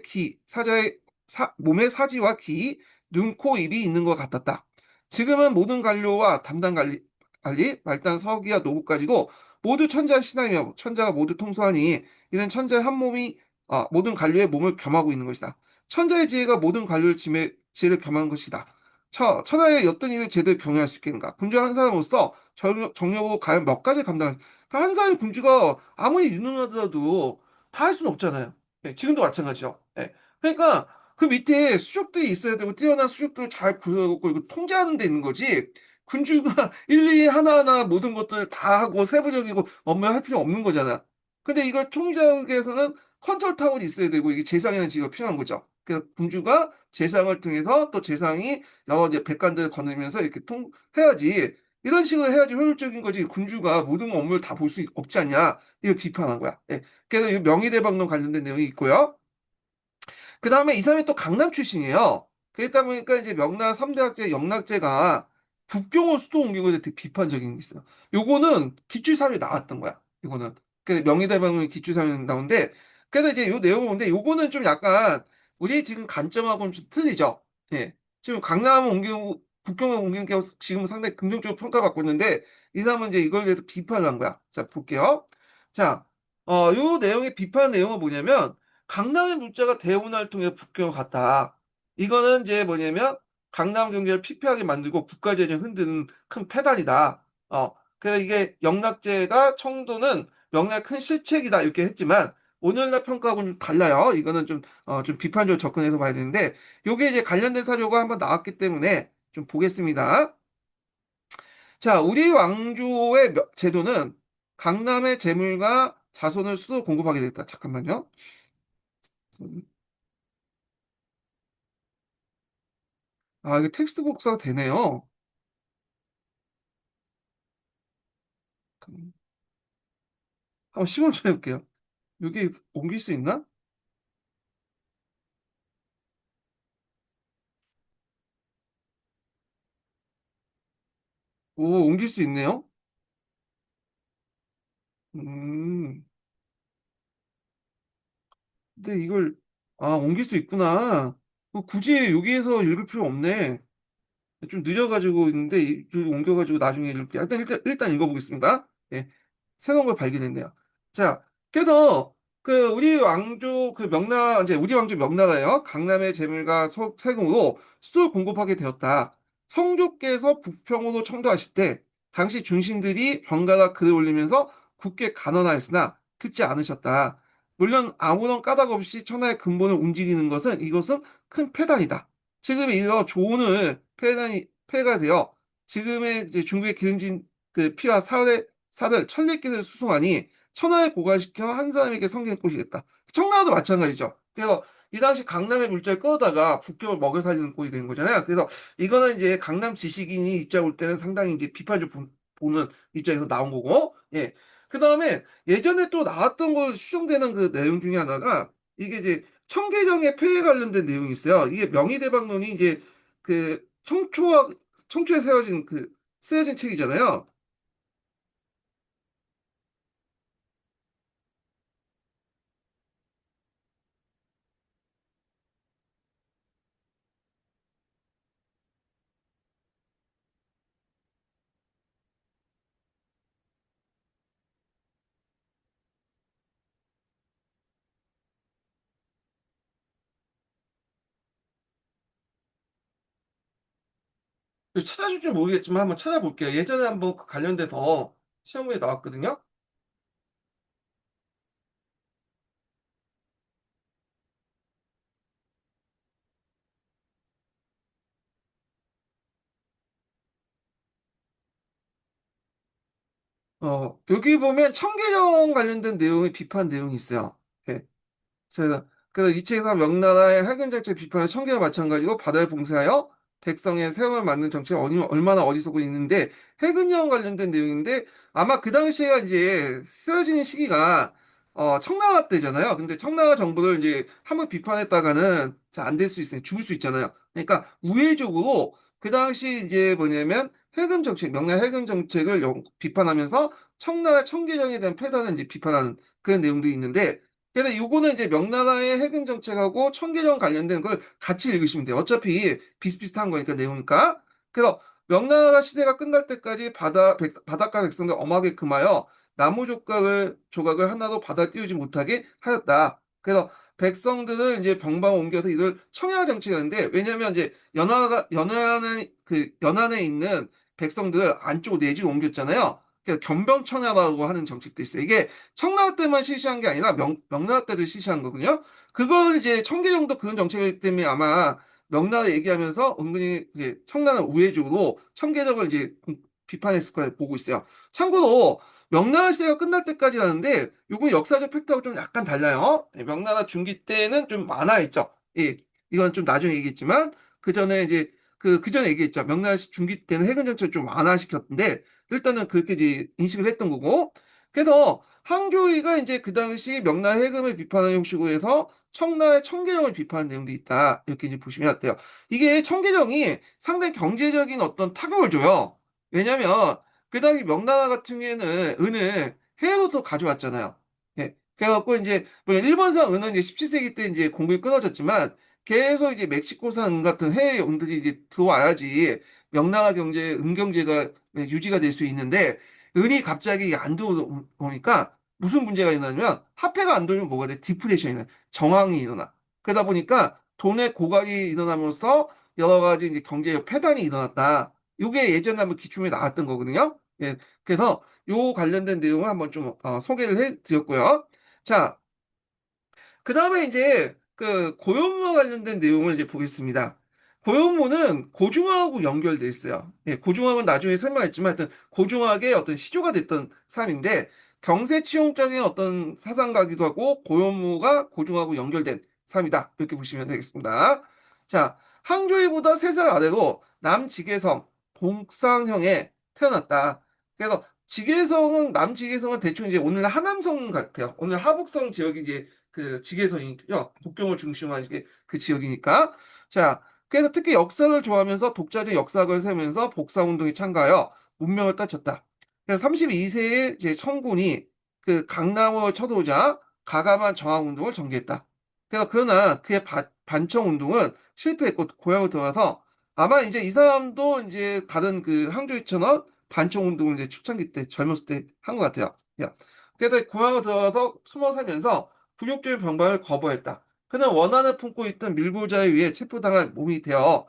기, 눈, 코, 입이 있는 것 같았다. 지금은 모든 관료와 말단 서기와 노부까지도 모두 천자의 신하이며 천자가 모두 통수하니 이는 천자의 한 몸이 모든 관료의 몸을 겸하고 있는 것이다. 천자의 지혜가 모든 관료의 지혜를 겸하는 것이다. 천하의 어떤 일을 제대로 경영할 수 있겠는가? 군주 한 사람으로서 정력으로 과연 몇 가지 그러니까 한 사람의 군주가 아무리 유능하더라도 다 할 수는 없잖아요. 예, 지금도 마찬가지죠. 예. 그러니까 그 밑에 수족들이 있어야 되고 뛰어난 수족들을 잘 구성하고 이거 통제하는 데 있는 거지. 군주가 일일이 하나하나 모든 것들을 다 하고 세부적이고 업무를 할 필요 없는 거잖아. 근데 이걸 통제하기 위해서는 컨트롤 타워가 있어야 되고 이게 재상이라는 지가 필요한 거죠. 그래서 군주가 재상을 통해서 또 재상이 여러 이제 백관들을 거느리면서 이렇게 해야지. 이런 식으로 해야지 효율적인 거지. 군주가 모든 업무를 다 볼 수 없지 않냐. 이걸 비판한 거야. 예. 그래서 이 명의대방론 관련된 내용이 있고요. 그 다음에 이 사람이 또 강남 출신이에요. 그러다 보니까 이제 명나 3대 학자 영락제가 북경을 수도 옮긴 것에 되게 비판적인 게 있어요. 요거는 기출사료에 나왔던 거야. 이거는. 그래서 명의대방론 기출사료에 나오는데, 그래서 이제 요 내용을 보는데 요거는 좀 약간 우리 지금 관점하고는 좀 틀리죠. 예. 지금 북경을 옮기는 게 지금 상당히 긍정적으로 평가받고 있는데, 이 사람은 이제 이걸 대해서 비판을 한 거야. 자, 볼게요. 자, 요 내용의 비판 내용은 뭐냐면, 강남의 물자가 대운하를 통해 북경을 갔다. 이거는 이제 뭐냐면 강남 경제를 피폐하게 만들고 국가 재정을 흔드는 큰 패단이다. 그래서 이게 영락제가 청도는 명나라의 큰 실책이다 이렇게 했지만 오늘날 평가하고는 좀 달라요. 이거는 좀 비판적으로 접근해서 봐야 되는데 요게 이제 관련된 사료가 한번 나왔기 때문에 좀 보겠습니다. 자, 우리 왕조의 제도는 강남의 재물과 자손을 수도 공급하게 됐다. 잠깐만요. 이게 텍스트 복사가 되네요. 한번 시범 좀 해볼게요. 여기 옮길 수 있나? 오, 옮길 수 있네요. 음, 근데 옮길 수 있구나. 굳이 여기에서 읽을 필요 없네. 좀 느려가지고 있는데, 좀 옮겨가지고 나중에 읽을게요. 일단 읽어보겠습니다. 예, 새로운 걸 발견했네요. 자, 그래서, 우리 왕조, 이제 우리 왕조 명나라요. 강남의 재물과 세금으로 수를 공급하게 되었다. 성조께서 북평으로 청도하실 때, 당시 중신들이 번갈아 글을 올리면서 굳게 간언하였으나 듣지 않으셨다. 물론 아무런 까닭 없이 천하의 근본을 움직이는 이것은 큰 패단이다. 지금 이거 조언을 폐가 되어 지금의 이제 중국의 기름진 피와 살을 천리길을 수송하니 천하에 고갈시켜 한 사람에게 섬기는 꼴이 됐다. 청나라도 마찬가지죠. 그래서 이 당시 강남의 물자를 끌어다가 북경을 먹여 살리는 꼴이 된 거잖아요. 그래서 이거는 이제 강남 지식인이 입장 올 때는 상당히 이제 보는 입장에서 나온 거고, 예. 그 다음에 예전에 또 나왔던 걸 수정되는 그 내용 중에 하나가 이게 이제 청계령의 폐해 관련된 내용이 있어요. 이게 명의대방론이 이제 청초에 쓰여진 책이잖아요. 찾아줄지 모르겠지만 한번 찾아볼게요. 예전에 한번 그 관련돼서 시험에 나왔거든요. 여기 보면 청계령 관련된 내용의 비판 내용이 있어요. 예. 그래서 이 책에서 명나라의 해군 정책 비판을 청계와 마찬가지로 바다를 봉쇄하여 백성의 세움을 막는 정책이 얼마나 어리석고 있는데 해군령 관련된 내용인데 아마 그 당시에가 이제 쓰여진 시기가 청나라 때잖아요. 근데 청나라 정부를 이제 한번 비판했다가는 잘 안 될 수 있으니 죽을 수 있잖아요. 그러니까 우회적으로 그 당시 이제 뭐냐면 명나라 해군 정책을 비판하면서 청나라 청계령에 대한 패단을 이제 비판하는 그런 내용도 있는데 그래서 요거는 이제 명나라의 해금 정책하고 청계령 관련된 걸 같이 읽으시면 돼요. 어차피 비슷비슷한 거니까 내용이니까. 그래서 명나라 시대가 끝날 때까지 바닷가 백성들 엄하게 금하여 나무 조각을 하나도 바다에 띄우지 못하게 하였다. 그래서 백성들을 이제 병방 옮겨서 이들 청야 정책이었는데 왜냐면 이제 연안에 있는 백성들을 안쪽으로 내지로 옮겼잖아요. 그래서 견병청야라고 하는 정책도 있어요. 이게 청나라 때만 실시한 게 아니라 명나라 때도 실시한 거거든요. 그걸 이제 청계정도 그런 정책이기 때문에 아마 명나라 얘기하면서 은근히 이제 청나라 우회적으로 청계정을 이제 비판했을 거라 보고 있어요. 참고로 명나라 시대가 끝날 때까지라는데 요건 역사적 팩트하고 좀 약간 달라요. 예, 명나라 중기 때는 좀 많아했죠. 예, 이건 좀 나중에 얘기했지만 그 전에 이제 그 전에 얘기했죠. 명나라 중기 때는 해군 정책을 좀 완화시켰는데 일단은 그렇게 이제 인식을 했던 거고. 그래서 항조이가 이제 그 당시 명나라 해금을 비판하는 형식으로 해서 청나라의 청계령을 비판하는 내용도 있다. 이렇게 이제 보시면 돼요. 이게 청계령이 상당히 경제적인 어떤 타격을 줘요. 왜냐면 그 당시 명나라 같은 경우에는 은을 해외로부터 가져왔잖아요. 예. 그래갖고 이제 물론 일본산 은은 이제 17세기 때 이제 공급이 끊어졌지만 계속 이제 멕시코산 은 같은 해외 은들이 이제 들어와야지 명나라 은 경제가 유지가 될 수 있는데 은이 갑자기 안 들어오니까 무슨 문제가 일어나냐면 화폐가 안 돌면 뭐가 돼? 디프레션이 나. 정황이 일어나. 그러다 보니까 돈의 고갈이 일어나면서 여러 가지 이제 경제적 폐단이 일어났다. 이게 예전에 한번 기출에 나왔던 거거든요. 예, 그래서 요 관련된 내용을 한번 좀 소개를 해드렸고요. 자, 그 다음에 이제 그 고요무와 관련된 내용을 이제 보겠습니다. 고요무는 고중학하고 연결돼 있어요. 예, 고중학은 나중에 설명했지만 하여튼 고중학의 어떤 시조가 됐던 사람인데 경세치용적인 어떤 사상가기도 하고 고요무가 고중학하고 연결된 사람이다. 이렇게 보시면 되겠습니다. 자, 항저우보다 3살 아래로 남지계성 동상형에 태어났다. 그래서 지계성은 남지계성은 대충 이제 오늘날 하남성 같아요. 오늘 하북성 지역이 이제 그 지게선이요. 북경을 중심으로 한 그 지역이니까. 자, 그래서 특히 역사를 좋아하면서 독자적 역사학을 세우면서 복사운동에 참가하여 문명을 떨쳤다. 그래서 32세에 이제 청군이 그 강남을 쳐들어오자 가감한 저항운동을 전개했다. 그래서 그러나 그의 반청운동은 실패했고 고향을 돌아와서 아마 이제 이 사람도 이제 다른 그 항저우처럼 반청운동을 이제 초창기 때 젊었을 때 한 것 같아요. 야. 그래서 고향을 들어와서 숨어 살면서 굴욕적인 병방을 거부했다. 그는 원한을 품고 있던 밀고자에 의해 체포당한 몸이 되어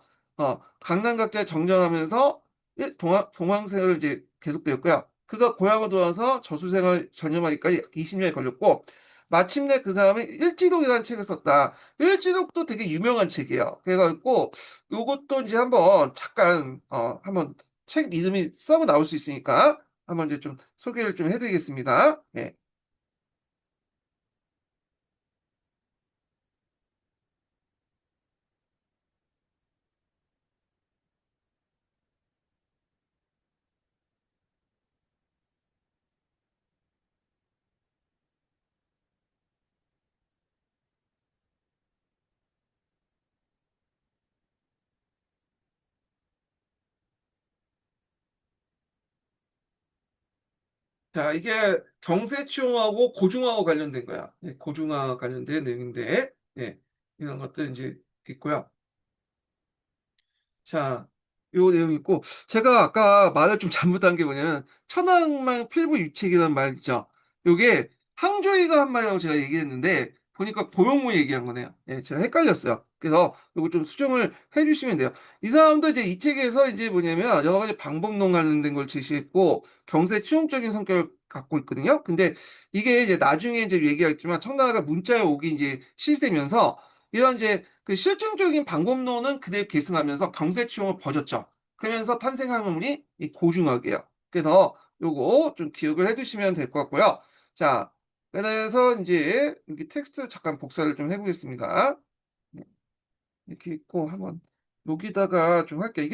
강남각자에 정정하면서 동항생활을 이제 계속되었고요. 그가 고향으로 돌아와서 저수생활 전념하기까지 20년이 걸렸고 마침내 그 사람이 일지록이라는 책을 썼다. 일지록도 되게 유명한 책이에요. 그래가지고 요것도 이제 한번 잠깐 한번 책 이름이 써고 나올 수 있으니까 한번 이제 좀 소개를 좀 해드리겠습니다. 예. 자, 이게 경세치용하고 고중하고 관련된 거야. 예, 고중하 관련된 내용인데, 예, 이런 것들 이제 있고요. 자, 요 내용이 있고, 제가 아까 말을 좀 잘못한 게 뭐냐면, 천황망 필부 유책이라는 말 있죠. 요게 항저희가 한 말이라고 제가 얘기했는데, 보니까 고용무 얘기한 거네요. 예, 제가 헷갈렸어요. 그래서 요거 좀 수정을 해주시면 돼요. 이 사람도 이제 이 책에서 이제 뭐냐면, 여러 가지 방법론 관련된 걸 제시했고, 경세 치용적인 성격을 갖고 있거든요. 근데 이게 이제 나중에 이제 얘기하겠지만, 청나라가 문자에 오기 이제 실시되면서, 이런 이제 그 실증적인 방법론은 그대로 계승하면서 경세치용을 버렸죠. 그러면서 탄생한 건물이 이 고중학이에요. 그래서 요거 좀 기억을 해두시면 될 것 같고요. 자, 그래서 이제 여기 텍스트 잠깐 복사를 좀 해보겠습니다. 네, 이렇게 있고 한번 여기다가 좀 할게요.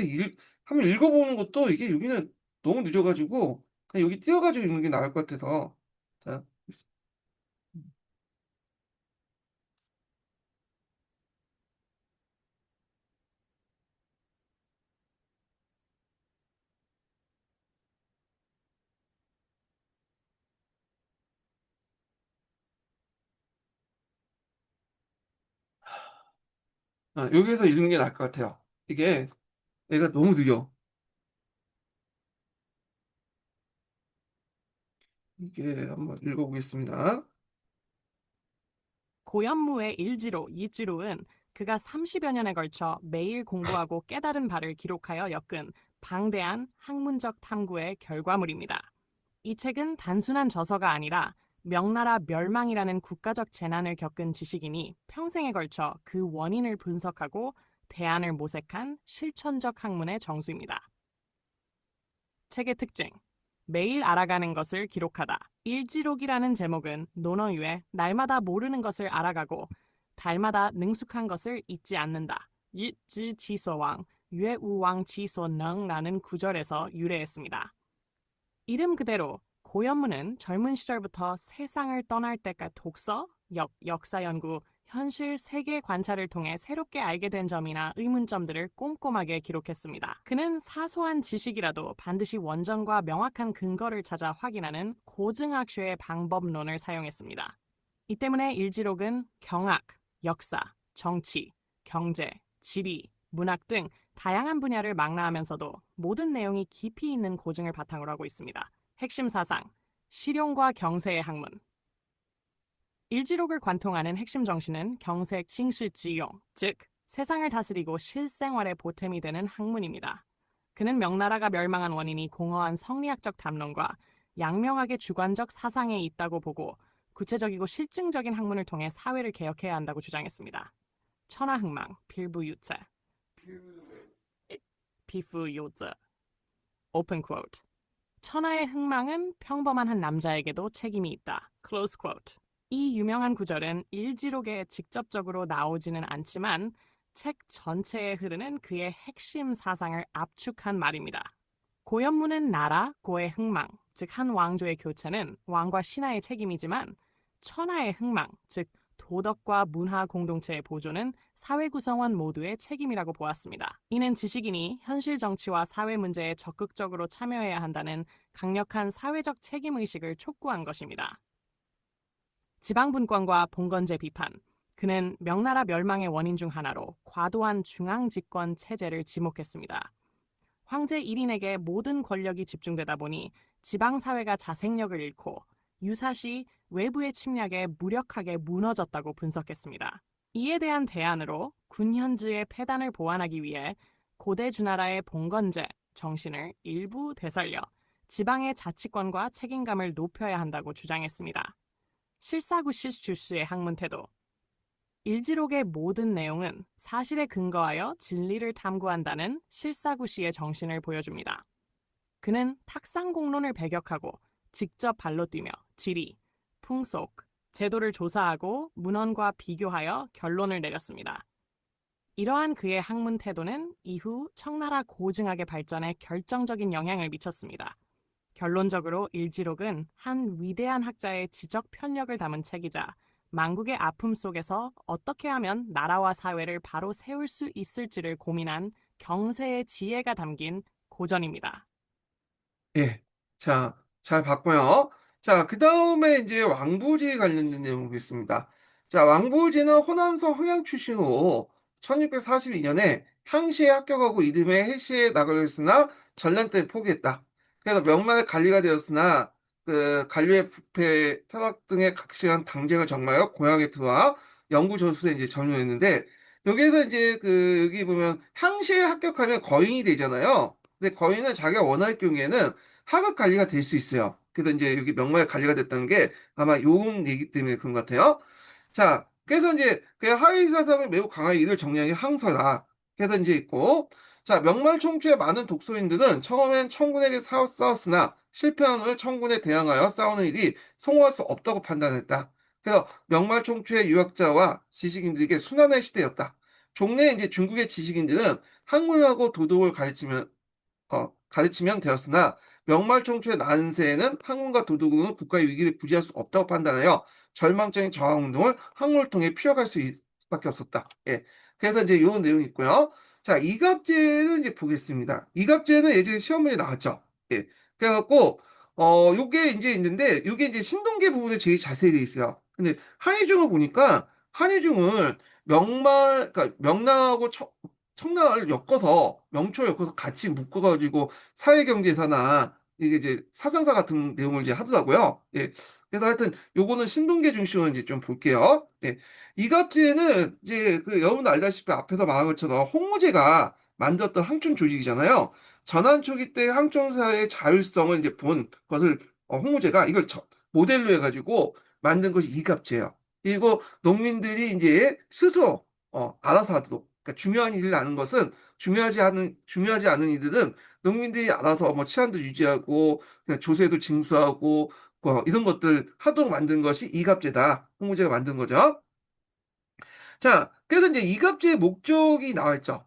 한번 읽어보는 것도 이게 여기는 너무 늦어가지고 그냥 여기 띄워가지고 읽는 게 나을 것 같아서 자, 여기에서 읽는 게 나을 것 같아요. 이게 얘가 너무 느려. 이게 한번 읽어보겠습니다. 고현무의 일지로 이지로은 그가 30여 년에 걸쳐 매일 공부하고 깨달은 바를 기록하여 엮은 방대한 학문적 탐구의 결과물입니다. 이 책은 단순한 저서가 아니라 명나라 멸망이라는 국가적 재난을 겪은 지식인이 평생에 걸쳐 그 원인을 분석하고 대안을 모색한 실천적 학문의 정수입니다. 책의 특징. 매일 알아가는 것을 기록하다. 일지록이라는 제목은 논어유에 날마다 모르는 것을 알아가고 달마다 능숙한 것을 잊지 않는다. 일지지소왕, 유우왕지소능라는 구절에서 유래했습니다. 이름 그대로 고연무는 젊은 시절부터 세상을 떠날 때까지 독서, 역사 연구, 현실 세계 관찰을 통해 새롭게 알게 된 점이나 의문점들을 꼼꼼하게 기록했습니다. 그는 사소한 지식이라도 반드시 원전과 명확한 근거를 찾아 확인하는 고증학쇼의 방법론을 사용했습니다. 이 때문에 일지록은 경학, 역사, 정치, 경제, 지리, 문학 등 다양한 분야를 망라하면서도 모든 내용이 깊이 있는 고증을 바탕으로 하고 있습니다. 핵심 사상, 실용과 경세의 학문. 일지록을 관통하는 핵심 정신은 경색 칭시지용, 즉 세상을 다스리고 실생활에 보탬이 되는 학문입니다. 그는 명나라가 멸망한 원인이 공허한 성리학적 담론과 양명학의 주관적 사상에 있다고 보고 구체적이고 실증적인 학문을 통해 사회를 개혁해야 한다고 주장했습니다. 천하흥망, 필부유체, 비프요즈, 오픈 쿼트. 천하의 흥망은 평범한 한 남자에게도 책임이 있다. Close quote. 이 유명한 구절은 일지록에 직접적으로 나오지는 않지만 책 전체에 흐르는 그의 핵심 사상을 압축한 말입니다. 고연문은 나라, 고의 흥망, 즉 한 왕조의 교체는 왕과 신하의 책임이지만 천하의 흥망, 즉 도덕과 문화 공동체의 보존은 사회 구성원 모두의 책임이라고 보았습니다. 이는 지식인이 현실 정치와 사회 문제에 적극적으로 참여해야 한다는 강력한 사회적 책임의식을 촉구한 것입니다. 지방분권과 봉건제 비판. 그는 명나라 멸망의 원인 중 하나로 과도한 중앙집권 체제를 지목했습니다. 황제 1인에게 모든 권력이 집중되다 보니 지방사회가 자생력을 잃고 유사시 외부의 침략에 무력하게 무너졌다고 분석했습니다. 이에 대한 대안으로 군현지의 폐단을 보완하기 위해 고대 주나라의 봉건제 정신을 일부 되살려 지방의 자치권과 책임감을 높여야 한다고 주장했습니다. 실사구시스 주스의 학문 태도. 일지록의 모든 내용은 사실에 근거하여 진리를 탐구한다는 실사구시의 정신을 보여줍니다. 그는 탁상공론을 배격하고 직접 발로 뛰며 지리, 풍속, 제도를 조사하고 문헌과 비교하여 결론을 내렸습니다. 이러한 그의 학문 태도는 이후 청나라 고증학의 발전에 결정적인 영향을 미쳤습니다. 결론적으로 일지록은 한 위대한 학자의 지적 편력을 담은 책이자 만국의 아픔 속에서 어떻게 하면 나라와 사회를 바로 세울 수 있을지를 고민한 경세의 지혜가 담긴 고전입니다. 예. 자, 잘 봤고요. 자, 그 다음에 이제 왕보지에 관련된 내용 보겠습니다. 자, 왕보지는 호남서 흥양 출신으로 1642년에 향시에 합격하고 이듬해 해시에 나가려 했으나 전란 때문에 포기했다. 그래서 명만의 관리가 되었으나 그 관료의 부패, 타락 등의 각실한 당쟁을 정말하여 고향에 들어와 영구 전수에 이제 전유했는데 여기에서 이제 그 여기 보면 향시에 합격하면 거인이 되잖아요. 근데 거인은 자기가 원할 경우에는 하급 관리가 될 수 있어요. 그래서 이제 여기 명말 관리가 됐다는 게 아마 요런 얘기 때문에 그런 것 같아요. 자, 그래서 이제 그 하위사상을 매우 강하게 이를 정리하기 항서다. 그래서 이제 있고, 자, 명말 총취의 많은 독소인들은 처음엔 청군에게 싸웠으나 실패한 후에 청군에 대항하여 싸우는 일이 성공할 수 없다고 판단했다. 그래서 명말 총취의 유학자와 지식인들에게 순환의 시대였다. 종래 이제 중국의 지식인들은 학문하고 도덕을 가르치면 되었으나 명말총초의 난세에는 학문과 도덕으로는 국가의 위기를 부지할 수 없다고 판단하여 절망적인 저항운동을 학문을 통해 피워갈 수밖에 없었다. 예. 그래서 이제 이런 내용이 있고요. 자, 이갑제는 이제 보겠습니다. 이갑제는 예전에 시험 문제 나왔죠. 예. 그래갖고 요게 이제 있는데 요게 이제 신동계 부분에 제일 자세히 돼 있어요. 근데 한의중을 보니까 한의중을 그러니까 명나하고 청나라를 엮어서 명초를 엮어서 같이 묶어가지고 사회경제사나 이게 이제 사상사 같은 내용을 이제 하더라고요. 예. 그래서 하여튼 요거는 신동계 중심으로 이제 좀 볼게요. 예. 이갑제는 이제 그 여러분 알다시피 앞에서 말한 것처럼 홍무제가 만들었던 항촌 조직이잖아요. 전환 초기 때 항촌사의 자율성을 이제 본 것을 홍무제가 이걸 모델로 해가지고 만든 것이 이갑제예요. 그리고 농민들이 이제 스스로 알아서 하도록. 그러니까 중요한 일을 아는 것은 중요하지 않은 이들은 농민들이 알아서 뭐 치안도 유지하고 그냥 조세도 징수하고 이런 것들 하도록 만든 것이 이갑제다. 홍무제가 만든 거죠. 자, 그래서 이제 이갑제의 목적이 나와 있죠.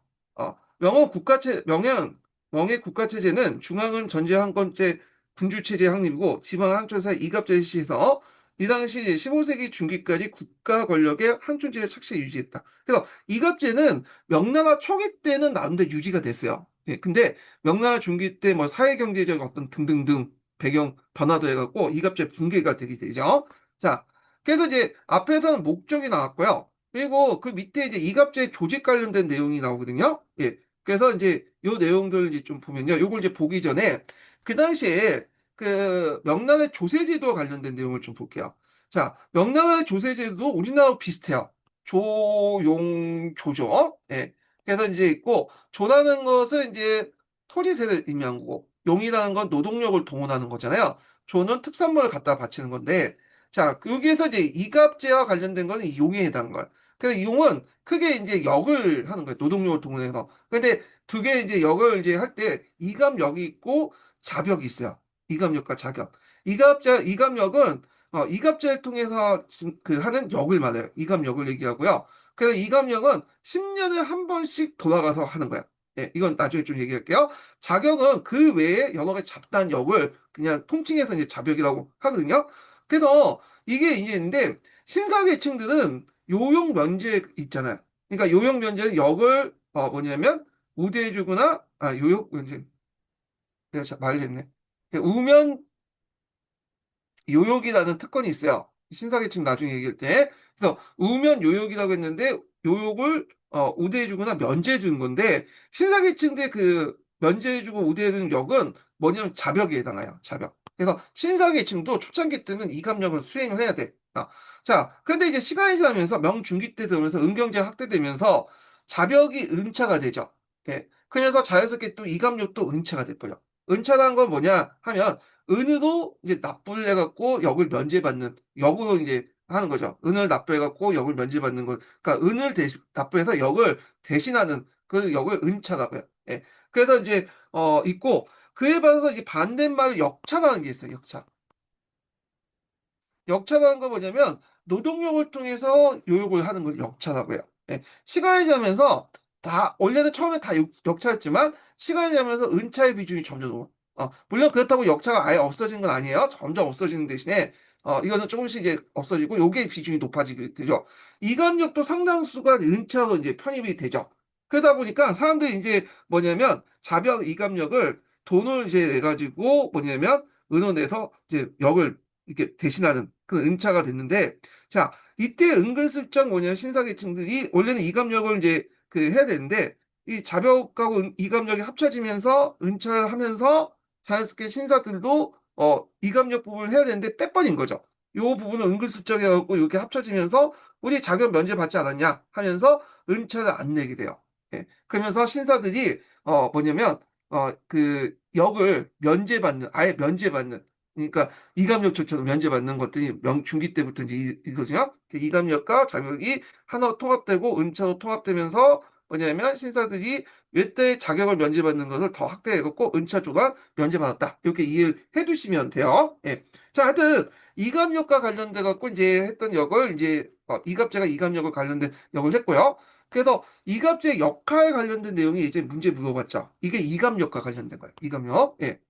명예 국가체제는 중앙은 전제 한 건째 군주체제 확립이고 지방 항천사 이갑제를 시해서 이 당시 15세기 중기까지 국가 권력의 항천제를 착실히 유지했다. 그래서 이갑제는 명나라 초기 때는 나름대로 유지가 됐어요. 예, 근데 명나라 중기 때 뭐 사회경제적 어떤 등등등 배경 변화도 해갖고 이갑제 붕괴가 되게 되죠. 자, 그래서 이제 앞에서는 목적이 나왔고요. 그리고 그 밑에 이제 이갑제 조직 관련된 내용이 나오거든요. 예. 그래서 이제 요 내용들 이제 좀 보면요. 요걸 이제 보기 전에 그 당시에 그 명나라의 조세제도와 관련된 내용을 좀 볼게요. 자, 명나라의 조세제도 우리나라와 비슷해요. 조용조죠. 예. 그래서 이제 있고 조라는 것은 이제 소리새를 의미한 거고, 용이라는 건 노동력을 동원하는 거잖아요. 조는 특산물을 갖다 바치는 건데, 자, 여기에서 이제 이갑제와 관련된 거는 이 용에 해당하는 거예요. 그래서 이 용은 크게 이제 역을 하는 거예요. 노동력을 동원해서. 근데 두 개 이제 역을 이제 할 때 이갑역이 있고 자벽이 있어요. 이갑역과 자격. 이갑역은 이갑제를 통해서 그 하는 역을 말해요. 이갑역을 얘기하고요. 그래서 이갑역은 10년에 한 번씩 돌아가서 하는 거야. 예, 이건 나중에 좀 얘기할게요. 자격은 그 외에 여러 가지 잡다한 역을 그냥 통칭해서 이제 자벽이라고 하거든요. 그래서 이게 이제 있는데 신사계층들은 요용 면제 있잖아요. 그러니까 요용 면제는 역을 뭐냐면 우대해주거나 요용 면제 내가 말했네. 우면 요욕이라는 특권이 있어요. 신사계층 나중에 얘기할 때. 그래서 우면 요욕이라고 했는데 요욕을 우대해주거나 면제해주는 건데 신사계층대 그 면제해주고 우대해주는 역은 뭐냐면 자벽에 해당해요. 자벽. 그래서 신사계층도 초창기 때는 이 감력을 수행을 해야 돼. 자, 근데 이제 시간이 지나면서 명중기 때 되면서 은경제가 확대되면서 자벽이 은차가 되죠. 예. 그래서 자연스럽게 또 이 감력도 은차가 돼버려. 은차라는 건 뭐냐 하면 은으로 이제 납부를 해갖고 역을 면제받는 역으로 이제 하는 거죠. 은을 납부해갖고 역을 면제받는 것. 그러니까 은을 납부해서 역을 대신하는 그 역을 은차라고요. 예. 그래서 이제 있고 그에 반해서 이제 반대말로 역차라는 게 있어요. 역차. 역차라는 건 뭐냐면 노동력을 통해서 요역을 하는 걸 역차라고요. 예. 시간이 지나면서 다 원래는 처음에 다 역차였지만 시간이 지나면서 은차의 비중이 점점 높아. 물론 그렇다고 역차가 아예 없어진 건 아니에요. 점점 없어지는 대신에 이거는 조금씩 이제 없어지고 요게 비중이 높아지게 되죠. 이감력도 상당수가 은차로 이제 편입이 되죠. 그러다 보니까 사람들이 이제 뭐냐면 자벽 이감력을 돈을 이제 내 가지고 뭐냐면 은원에서 이제 역을 이렇게 대신하는 그 은차가 됐는데, 자, 이때 은근슬쩍 뭐냐면 신사계층들이 원래는 이감력을 이제 그 해야 되는데, 이 자벽하고 이감력이 합쳐지면서 은차를 하면서 자연스럽게 신사들도 이감력 부분을 해야 되는데 빼버린 거죠. 요 부분은 은근슬쩍 해갖고 이렇게 합쳐지면서 우리 자격 면제 받지 않았냐 하면서 은차를 안 내게 돼요. 예. 그러면서 신사들이 뭐냐면 그 역을 면제받는 아예 면제받는 그러니까 이감력조차도 면제받는 것들이 중기 때부터 이제 이거죠. 이감력과 자격이 하나로 통합되고 은차로 통합되면서 뭐냐면 신사들이 외대 자격을 면제받는 것을 더 확대해갖고 은차 조간 면제받았다. 이렇게 이해를 해두시면 돼요. 예. 자, 하여튼 이감력과 관련돼 갖고 이제 했던 역을 이제 이갑제가 이감력을 관련된 역을 했고요. 그래서 이갑제 역할 관련된 내용이 이제 문제 물어봤죠. 이게 이감력과 관련된 거예요. 이감력. 예.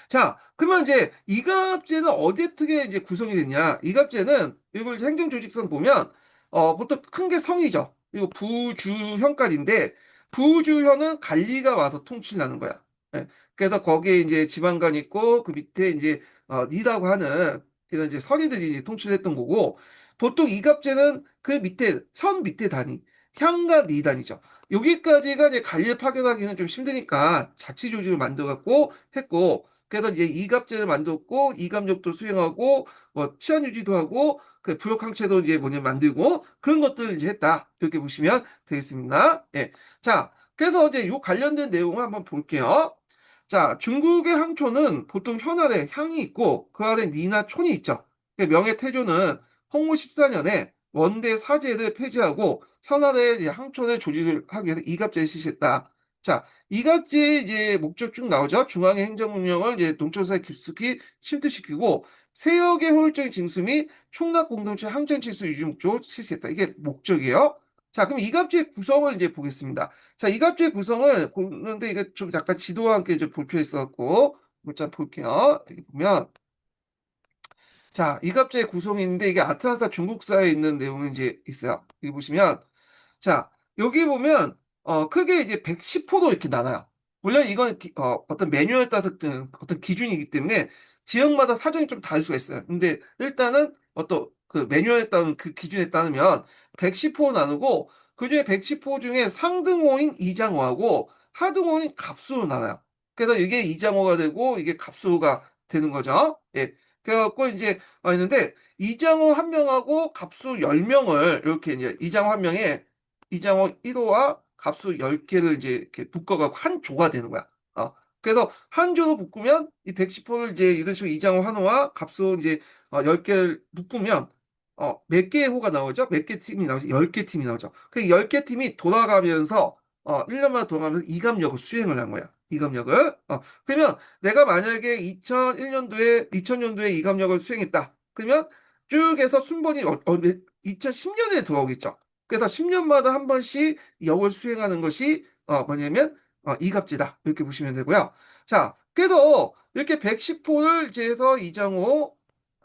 자, 그러면 이제 이갑제는 어디에 특게 이제 구성이 됐냐? 이갑제는 이걸 행정조직성 보면 보통 큰 게 성이죠. 그리고 부주현깔인데 부주현은 관리가 와서 통치하는 거야. 예. 그래서 거기에 이제 지방관 있고 그 밑에 이제 리라고 하는 이런 이제 선의들이 이제 통치를 했던 거고 보통 이갑제는 그 밑에 현 밑에 단위 현과 리 단위죠. 여기까지가 이제 관리를 파견하기는 좀 힘드니까 자치조직을 만들어 갖고 했고 그래서 이제 이갑제를 만들었고 이감력도 수행하고 뭐 치안 유지도 하고 그 부역 항체도 이제 뭐냐 만들고 그런 것들을 이제 했다 이렇게 보시면 되겠습니다. 예. 자, 그래서 이제 요 관련된 내용을 한번 볼게요. 자, 중국의 항초는 보통 현 아래 향이 있고 그 아래 니나 촌이 있죠. 명예태조는 홍무 14년에 원대 사제를 폐지하고 현 아래 이제 항촌의 조직을 하기 위해서 이갑제를 실시했다. 자, 이각지의 이제 목적 쭉 나오죠. 중앙의 행정명령을 이제 농촌사에 깊숙이 침투시키고 세역의 효율적인 징수 및 총각 공동체 항전 칠수 유지 목적으로 실시했다. 이게 목적이에요. 자, 그럼 이갑지의 구성을 이제 보겠습니다. 자, 이갑지의 구성을 보는데 이게 좀 약간 지도와 함께 이제 볼표 있어갖고 일단 볼게요. 여기 보면 자, 이갑지의 구성인데 이게 아트라사 중국사에 있는 내용이 이제 있어요. 여기 보시면 자, 여기 보면, 크게 이제 110호로 이렇게 나눠요. 물론 이건, 어떤 매뉴얼에 따라서 어떤 기준이기 때문에 지역마다 사정이 좀 다를 수가 있어요. 근데 일단은 어떤 그 매뉴얼에 따른 그 기준에 따르면 110호 나누고 그중에 110호 중에 상등호인 이장호하고 하등호인 갑수로 나눠요. 그래서 이게 이장호가 되고 이게 갑수가 되는 거죠. 예. 그래갖고 이제, 있는데 이장호 한 명하고 갑수 10명을 이렇게 이제 이장호 한 명에 이장호 1호와 갑수 10개를 이제 이렇게 묶어갖고 한 조가 되는 거야. 그래서 한 조로 묶으면 이 110호를 이제 이런 식으로 이장호 한호와 갑수 이제 10개를 묶으면 몇 개의 호가 나오죠? 몇 개 팀이 나오죠? 10개 팀이 나오죠. 그 10개 팀이 돌아가면서 1년마다 돌아가면서 이감력을 수행을 한 거야. 이감력을. 그러면 내가 만약에 2001년도에 2000년도에 이감력을 수행했다. 그러면 쭉 해서 순번이 2010년에 돌아오겠죠. 그래서 10년마다 한 번씩 역을 수행하는 것이 뭐냐면 이갑제다. 이렇게 보시면 되고요. 자, 그래서 이렇게 110호를 이제 해서 이장호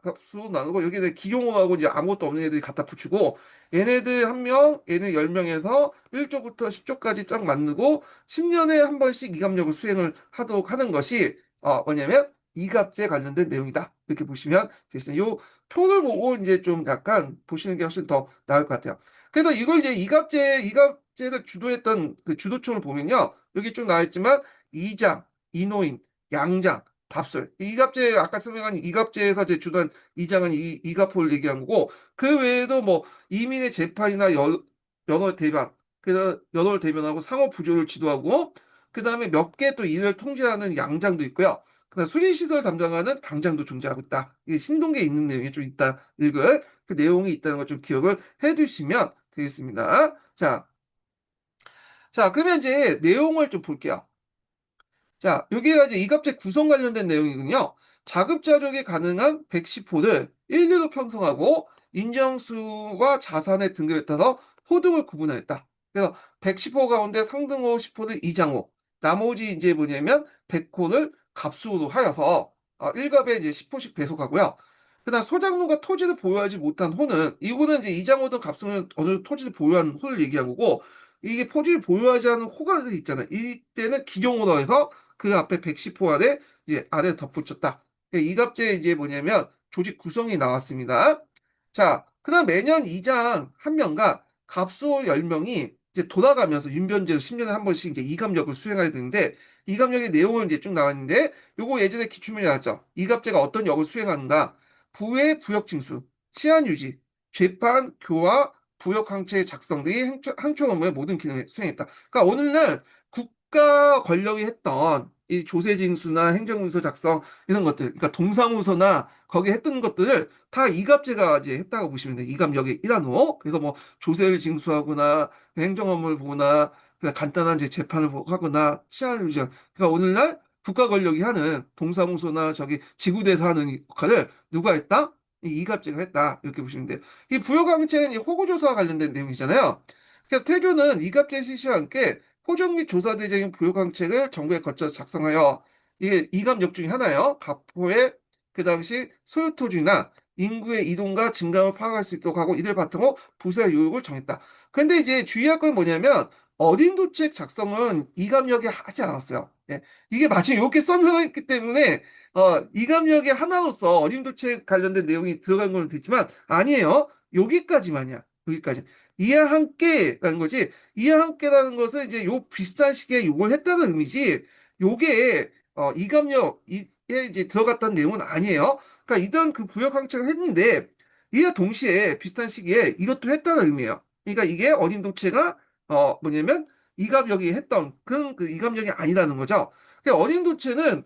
값수 나누고 여기에 기용호하고 이제 아무것도 없는 애들이 갖다 붙이고 얘네들 한 명, 얘네 10명에서 1조부터 10조까지 쫙 만들고 10년에 한 번씩 이갑력을 수행을 하도록 하는 것이 뭐냐면 이갑제에 관련된 내용이다. 이렇게 보시면 되겠습니다. 요 표를 보고 이제 좀 약간 보시는 게 훨씬 더 나을 것 같아요. 그래서 이걸 이제 이갑제를 주도했던 그 주도총을 보면요. 여기 좀 나와 있지만 이장, 이노인, 양장, 밥술. 이갑제 아까 설명한 이갑제에서 이제 주도한 이장은 이갑호를 얘기한 거고 그 외에도 뭐 이민의 재판이나 연월 대변, 그 연월 대변하고 상호 부조를 지도하고 그 다음에 몇 개 또 일을 통제하는 양장도 있고요. 그다음 수리시설 담당하는 당장도 존재하고 있다. 이게 신동계에 있는 내용이 좀 있다. 읽을 그 내용이 있다는 걸 좀 기억을 해두시면 되겠습니다. 자, 그러면 이제 내용을 좀 볼게요. 자, 여기가 이제 이갑제 구성 관련된 내용이군요. 자급 자족이 가능한 110호를 일리로 편성하고 인정수와 자산의 등급에 따라서 호등을 구분하였다. 그래서 110호 가운데 상등호 10호를 이장호, 나머지 이제 뭐냐면 100호를 갑수로 하여서 1갑에 이제 10호씩 배속하고요. 그다음 소장농과 토지를 보유하지 못한 호는 이거는 이제 이장호든 갑수는 어느 정도 토지를 보유한 호를 얘기한 거고 이게 토지를 보유하지 않은 호가 있잖아요. 이때는 기종호로 해서 그 앞에 110호 아래 이제 아래 덧붙였다. 이갑제 이제 뭐냐면 조직 구성이 나왔습니다. 자, 그다음 매년 이장 한 명과 갑수 10명이 이제 돌아가면서 윤변제로 10년에 한 번씩 이제 이갑력을 수행하게 되는데 이갑력의 내용은 이제 쭉 나왔는데 요거 예전에 기출문제 나왔죠. 이갑제가 어떤 역을 수행하는가? 부의 부역 징수, 치안 유지, 재판, 교화, 부역 항체 작성 등이 항총 업무의 모든 기능을 수행했다. 그러니까 오늘날 국가 권력이 했던 이 조세징수나 행정문서 작성 이런 것들, 그러니까 동사무소나 거기 했던 것들을 다 이갑제가 이제 했다고 보시면 돼요. 이갑력의 일환으로. 그래서 뭐 조세를 징수하거나 행정 업무를 보거나 그냥 간단한 이제 재판을 하거나 치안을 유지하는. 그러니까 오늘날 국가 권력이 하는 동사무소나 저기 지구대에서 하는 역할을 누가 했다? 이 이갑제가 했다. 이렇게 보시면 돼요. 이 부여강체는 이 호구조사와 관련된 내용이잖아요. 그래서 태조는 이갑제 실시와 함께 호정 및 조사 대장인 부여강책을 정부에 거쳐 작성하여 이게 이갑역 중에 하나예요. 갑호의 그 당시 소유토지나 인구의 이동과 증감을 파악할 수 있도록 하고 이를 바탕으로 부서의 요역을 정했다. 그런데 이제 주의할 건 뭐냐면 어린도책 작성은 이갑역에 하지 않았어요. 예. 이게 마침 이렇게 설명했기 때문에 이감력의 하나로서 어림도체 관련된 내용이 들어간 건 됐지만 아니에요. 여기까지만이야. 여기까지. 이와 함께라는 거지. 이와 함께라는 것은 이제 요 비슷한 시기에 요걸 했다는 의미지. 요게 이감력에 이제 들어갔다는 내용은 아니에요. 그러니까 이런 그 부역 항체를 했는데 이와 동시에 비슷한 시기에 이것도 했다는 의미예요. 그러니까 이게 어림도체가 뭐냐면 이감력이 했던 그런 그 이감력이 아니라는 거죠. 그러니까 어림도체는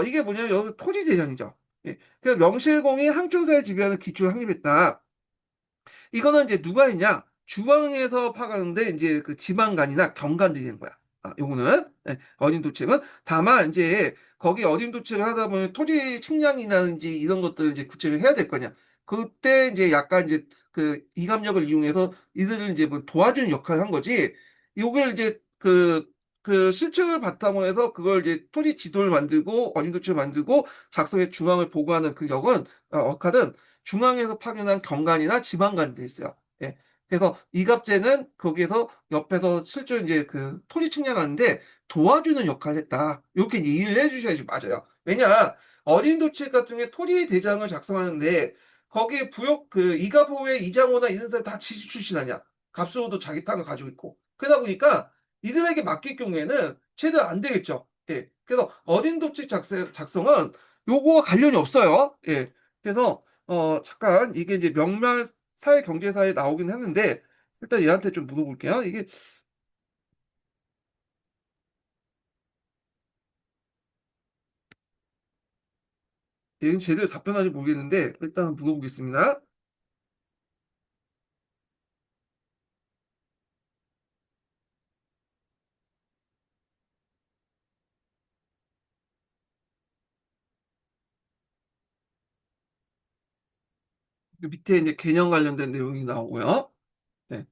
이게 뭐냐면 여기 토지 대장이죠. 예. 그래서 명실공히 항촌사를 지배하는 기초를 확립했다. 이거는 이제 누가 했냐? 중앙에서 파가는데 이제 그 지방간이나 경간들이 된 거야. 요거는 어린 도책은 다만 이제 거기 어린 도책을 하다 보면 토지 측량이라든지 이런 것들을 이제 구체적으로 해야 될 거냐. 그때 이제 약간 이제 그 이감력을 이용해서 이들을 이제 뭐 도와주는 역할을 한 거지. 요걸 이제 그 실측을 바탕으로 해서 그걸 이제 토지 지도를 만들고 어린 도책을 만들고 작성의 중앙을 보고하는 그 역할은 중앙에서 파견한 경관이나 지방관이 돼 있어요. 예. 그래서 이갑제는 거기에서 옆에서 실제로 이제 그 토지 측량하는데 도와주는 역할을 했다. 이렇게 이해를 해주셔야지 맞아요. 왜냐, 어린 도치 같은 경우에 토지 대장을 작성하는데 거기에 부역 그 이갑호의 이장호나 이런 사람 다 지지 출신 아니야. 갑수호도 자기 땅을 가지고 있고. 그러다 보니까 이들에게 맡길 경우에는 최대한 안 되겠죠. 예. 그래서 어린 도치 작성은 요거와 관련이 없어요. 예. 그래서 잠깐, 이게 이제 명말 사회 경제사에 나오긴 했는데, 일단 얘한테 좀 물어볼게요. 이게, 얘는 제대로 답변하지 모르겠는데 일단 물어보겠습니다. 그 밑에 이제 개념 관련된 내용이 나오고요. 네.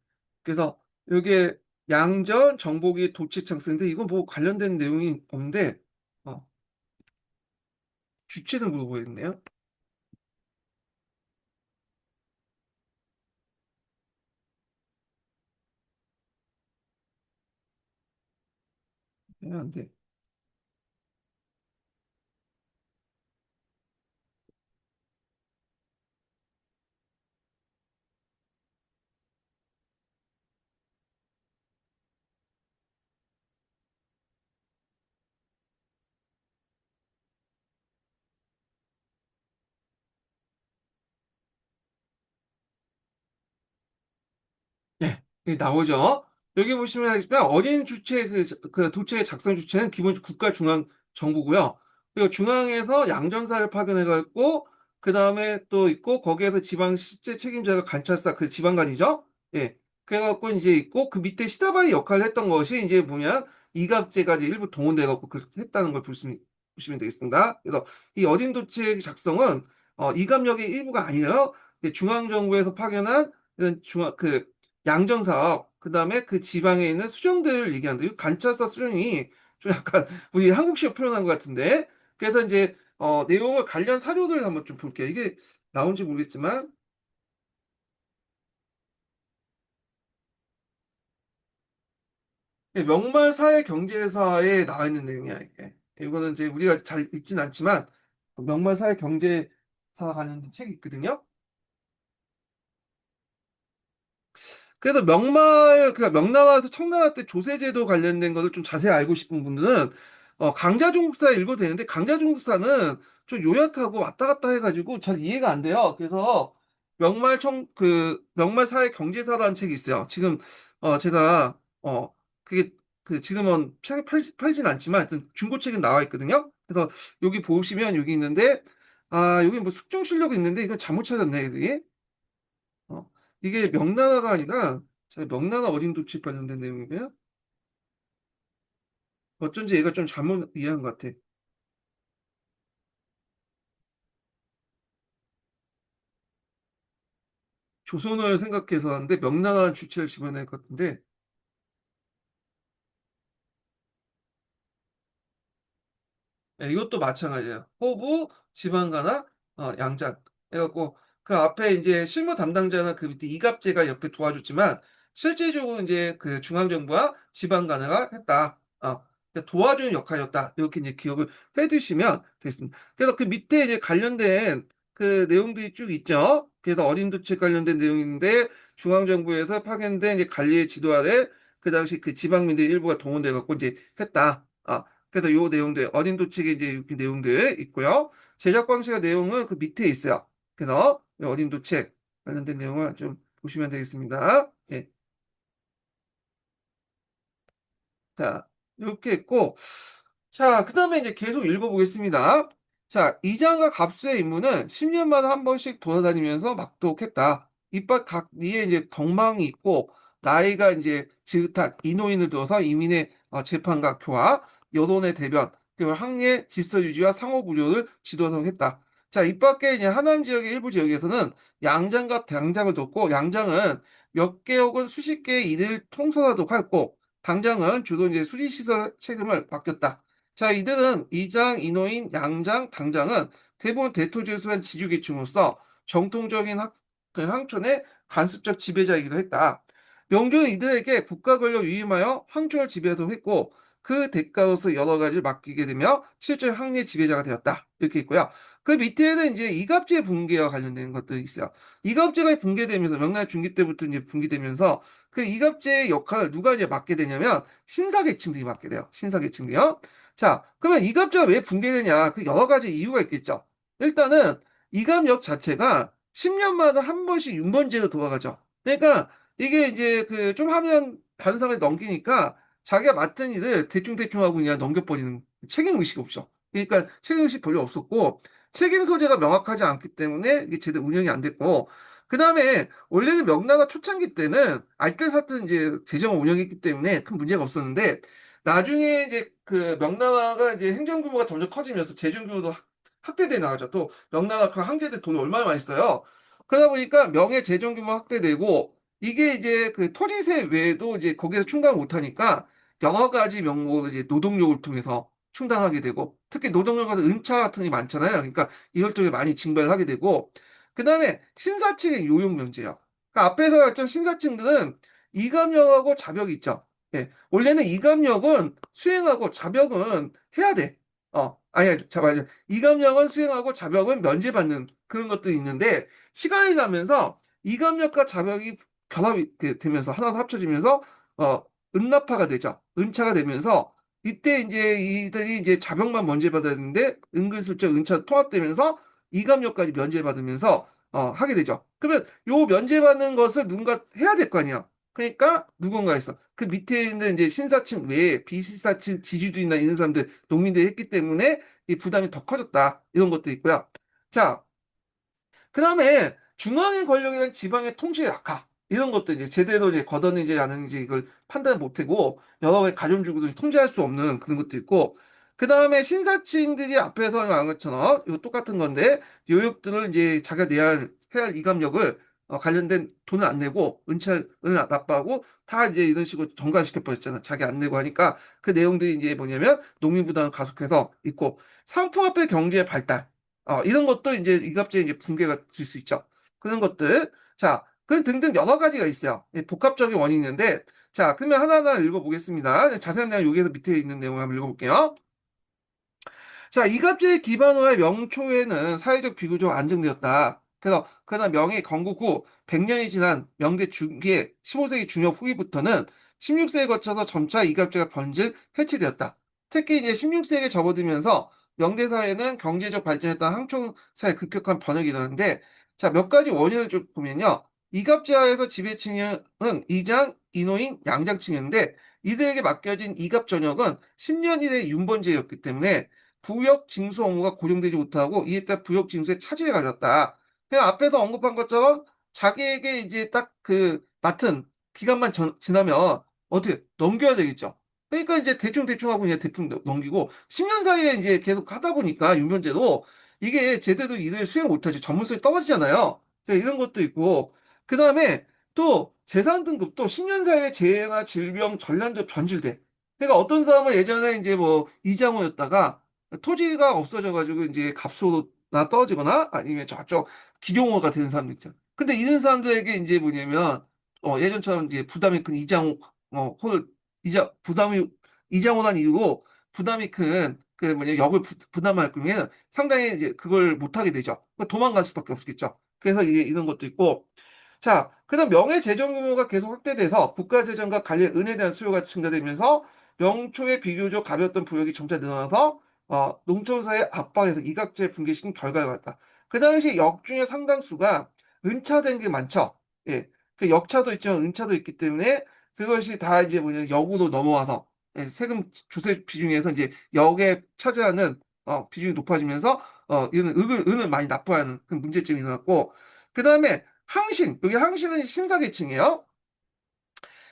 그래서 여기에 양전, 정복이, 도치창쓰인데 이건 뭐 관련된 내용이 없는데 어, 주체는 물어보겠네요. 네, 안 돼. 네, 여기 나오죠. 여기 보시면 알겠지만 어린 주체 그 도체의 작성 주체는 기본 국가 중앙 정부고요. 그리고 중앙에서 양전사를 파견해갖고 그 다음에 또 있고 거기에서 지방 실제 책임자가 관찰사 그 지방관이죠. 예, 그래갖고 이제 있고 그 밑에 시다바이 역할을 했던 것이 이제 뭐냐 이갑제가 이제 일부 동원돼갖고 그렇게 했다는 걸 보시면 되겠습니다. 그래서 이 어린 도체의 작성은 이갑력의 일부가 아니에요. 중앙 정부에서 파견한 이런 중앙 그 양정사업, 그 다음에 그 지방에 있는 수령들을 얘기하는데, 이 관찰사 수령이 좀 약간 우리 한국식으로 표현한 것 같은데, 그래서 이제, 내용을 관련 사료들을 한번 좀 볼게요. 이게 나온지 모르겠지만, 명말 사회 경제사에 나와 있는 내용이야, 이게. 이거는 이제 우리가 잘 읽진 않지만, 명말 사회 경제사 관련된 책이 있거든요. 그래서 그러니까 명나라에서 청나라 때 조세제도 관련된 것을 좀 자세히 알고 싶은 분들은 강자중국사 읽어도 되는데 강자중국사는 좀 요약하고 왔다 갔다 해가지고 잘 이해가 안 돼요. 그래서 명말 사회 경제사라는 책이 있어요. 지금 제가 그게 그 지금은 책을 팔진 않지만 하여튼 중고책은 나와 있거든요. 그래서 여기 보시면 여기 있는데 여기 뭐 숙종 실력이 있는데 이건 잘못 찾았네, 애들이. 어, 이게 명나라가 아니라 제가 명나라 어린 도치 관련된 내용이고요. 어쩐지 얘가 좀 잘못 이해한 것 같아. 조선을 생각해서 하는데 명나라는 주체를 집어낼 것 같은데 이것도 마찬가지예요. 호부, 지방가나 양장. 해갖고 그 앞에 이제 실무 담당자는 그 밑에 이갑제가 옆에 도와줬지만 실제적으로 이제 그 중앙정부와 지방간회가 했다. 그러니까 도와주는 역할이었다. 이렇게 이제 기억을 해두시면 되겠습니다. 그래서 그 밑에 이제 관련된 그 내용들이 쭉 있죠. 그래서 어린 도책 관련된 내용인데 중앙정부에서 파견된 이제 관리의 지도 아래 그 당시 그 지방민들 일부가 동원돼 갖고 이제 했다. 그래서 요 내용들, 어린 도책의 이제 이렇게 내용들 있고요. 제작 방식의 내용은 그 밑에 있어요. 그래서 이 어린 도책 관련된 내용을 좀 보시면 되겠습니다. 예. 자, 이렇게 있고, 자, 그 다음에 이제 계속 읽어보겠습니다. 자, 이장과 갑수의 임무는 10년마다 한 번씩 돌아다니면서 막독했다. 이깟 각 리에 이제 덕망이 있고, 나이가 이제 지긋한 인호인을 두어서 이민의 재판과 교화, 여론의 대변, 그리고 항해 질서 유지와 상호 구조를 지도하도록 했다. 자, 이 밖에 이제 하남 지역의 일부 지역에서는 양장과 당장을 뒀고, 양장은 몇 개 혹은 수십 개의 일을 통솔하도록 하였고, 당장은 주로 이제 수리시설 책임을 맡겼다. 자, 이들은 이장, 인호인, 양장, 당장은 대부분 대토제수한 지주계층으로서 정통적인 그 황촌의 간섭적 지배자이기도 했다. 명조는 이들에게 국가 권력 위임하여 황촌을 지배하도록 했고 그 대가로서 여러 가지를 맡기게 되며 실제 황리의 지배자가 되었다. 이렇게 있고요. 그 밑에는 이제 이갑제 붕괴와 관련된 것들이 있어요. 이갑제가 붕괴되면서 명나라 중기 때부터 이제 붕괴되면서 그 이갑제의 역할을 누가 이제 맡게 되냐면 신사계층들이 맡게 돼요. 신사계층들이요. 자, 그러면 이갑제가 왜 붕괴되냐? 그 여러 가지 이유가 있겠죠. 일단은 이갑역 자체가 10년마다 한 번씩 윤번제로 돌아가죠. 그러니까 이게 이제 그 좀 하면 다른 사람이 넘기니까 자기가 맡은 일을 대충대충 하고 그냥 넘겨버리는 책임의식이 없죠. 그러니까 책임의식 별로 없었고 책임 소재가 명확하지 않기 때문에 이게 제대로 운영이 안 됐고, 그 다음에 원래는 명나라 초창기 때는 알뜰 사뜰 이제 재정을 운영했기 때문에 큰 문제가 없었는데, 나중에 이제 그 명나라가 이제 행정 규모가 점점 커지면서 재정 규모도 확대돼 나가죠. 또 명나라 그 황제들 돈을 얼마나 많이 써요. 그러다 보니까 명의 재정 규모 확대되고, 이게 이제 그 토지세 외에도 이제 거기에서 충당을 못하니까 여러 가지 명목으로 이제 노동력을 통해서 충당하게 되고, 특히 노동력에서 은차 같은 게 많잖아요. 그러니까 이걸 통해 많이 징발을 하게 되고, 그 다음에 신사층의 요용 면제요. 그러니까 앞에서 말했던 신사층들은 이감력하고 자벽이 있죠. 예. 원래는 이감력은 수행하고 자벽은 해야 돼. 아니, 맞아. 이감력은 수행하고 자벽은 면제받는 그런 것들이 있는데, 시간이 가면서 이감력과 자벽이 결합이 되면서, 하나 합쳐지면서, 어, 은납화가 되죠. 은차가 되면서, 이때 이제 이들이 이제 자병만 면제받아야 되는데 은근슬쩍 은차 통합되면서 이감료까지 면제받으면서 하게 되죠. 그러면 요 면제받는 것을 누군가 해야 될 거 아니야. 그러니까 누군가 있어. 그 밑에 있는 이제 신사층 외에 비신사층 지주들이나 이런 사람들, 농민들이 했기 때문에 이 부담이 더 커졌다. 이런 것도 있고요. 자, 그 다음에 중앙의 권력이랑 지방의 통치의 약화 이런 것도 이제 제대로 이제 걷어내지 않은 이제 이걸 판단을 못하고 여러 가지 가정주부들이 통제할 수 없는 그런 것도 있고 그 다음에 신사층들이 앞에서 말한 것처럼 이거 똑같은 건데 요역들을 이제 자기가 해야 할 이감력을 관련된 돈을 안 내고 은차를 납부하고 다 이제 이런 식으로 정관시켜 버렸잖아. 자기 안 내고 하니까 그 내용들이 이제 뭐냐면 농민 부담을 가속해서 있고 상품화폐 경제의 발달 이런 것도 이제 이갑제의 이제 붕괴가 될 수 있죠. 그런 것들. 자, 그런 등등 여러 가지가 있어요. 복합적인 원인이 있는데, 자, 그러면 하나하나 읽어보겠습니다. 자세한 내용 여기에서 밑에 있는 내용 한번 읽어볼게요. 자, 이갑제의 기반 후에 명초에는 사회적 비교적 안정되었다. 그래서, 그러나 명의 건국 후 100년이 지난 명대 중기의 15세기 중엽 후기부터는 16세기에 거쳐서 점차 이갑제가 번질 해체되었다. 특히 이제 16세기에 접어들면서 명대 사회는 경제적 발전에 따른 항총 사회 급격한 변혁이 일어났는데, 자, 몇 가지 원인을 좀 보면요. 이갑제하에서 지배층은 이장, 이노인, 양장층이었는데, 이들에게 맡겨진 이갑 전역은 10년 이내 윤번제였기 때문에 부역 징수 업무가 고정되지 못하고 이에 따라 부역 징수에 차질을 가졌다. 그냥 앞에서 언급한 것처럼 자기에게 이제 딱 그 맡은 기간만 지나면 어떻게 넘겨야 되겠죠. 그러니까 이제 대충 하고 그냥 대충 넘기고 10년 사이에 이제 계속 하다 보니까 윤변제도 이게 제대로 일을 수행 못하죠. 전문성이 떨어지잖아요. 자, 이런 것도 있고 그 다음에 또 재산 등급도 10년 사이에 재해나 질병, 전란도 변질돼. 그러니까 어떤 사람은 예전에 이제 뭐 이장호였다가 토지가 없어져가지고 이제 값으로나 떨어지거나 아니면 저쪽 기룡호가 되는 사람들 있죠. 근데 이런 사람들에게 이제 뭐냐면 예전처럼 이제 부담이 큰 이장호 호를 부담이 이장호란 이유로 부담이 큰 그 뭐냐 역을 부담할 경우에는 상당히 이제 그걸 못하게 되죠. 그러니까 도망갈 수밖에 없겠죠. 그래서 이게 이런 것도 있고 자, 그다음 명의 재정 규모가 계속 확대돼서 국가 재정과 관련 은에 대한 수요가 증가되면서 명초에 비교적 가벼웠던 부역이 점차 늘어나서 농촌사회 압박에서 이각제 붕괴시킨 결과가 같다. 그 당시 역 중에 상당수가 은차된 게 많죠. 예. 그 역차도 있지만 은차도 있기 때문에 그것이 다 이제 뭐냐 역으로 넘어와서 세금 조세 비중에서 이제 역에 차지하는 비중이 높아지면서 이는 은을 많이 납부하는 그 문제점이 일어났고 그 다음에 항신 여기 항신은 신사계층이에요.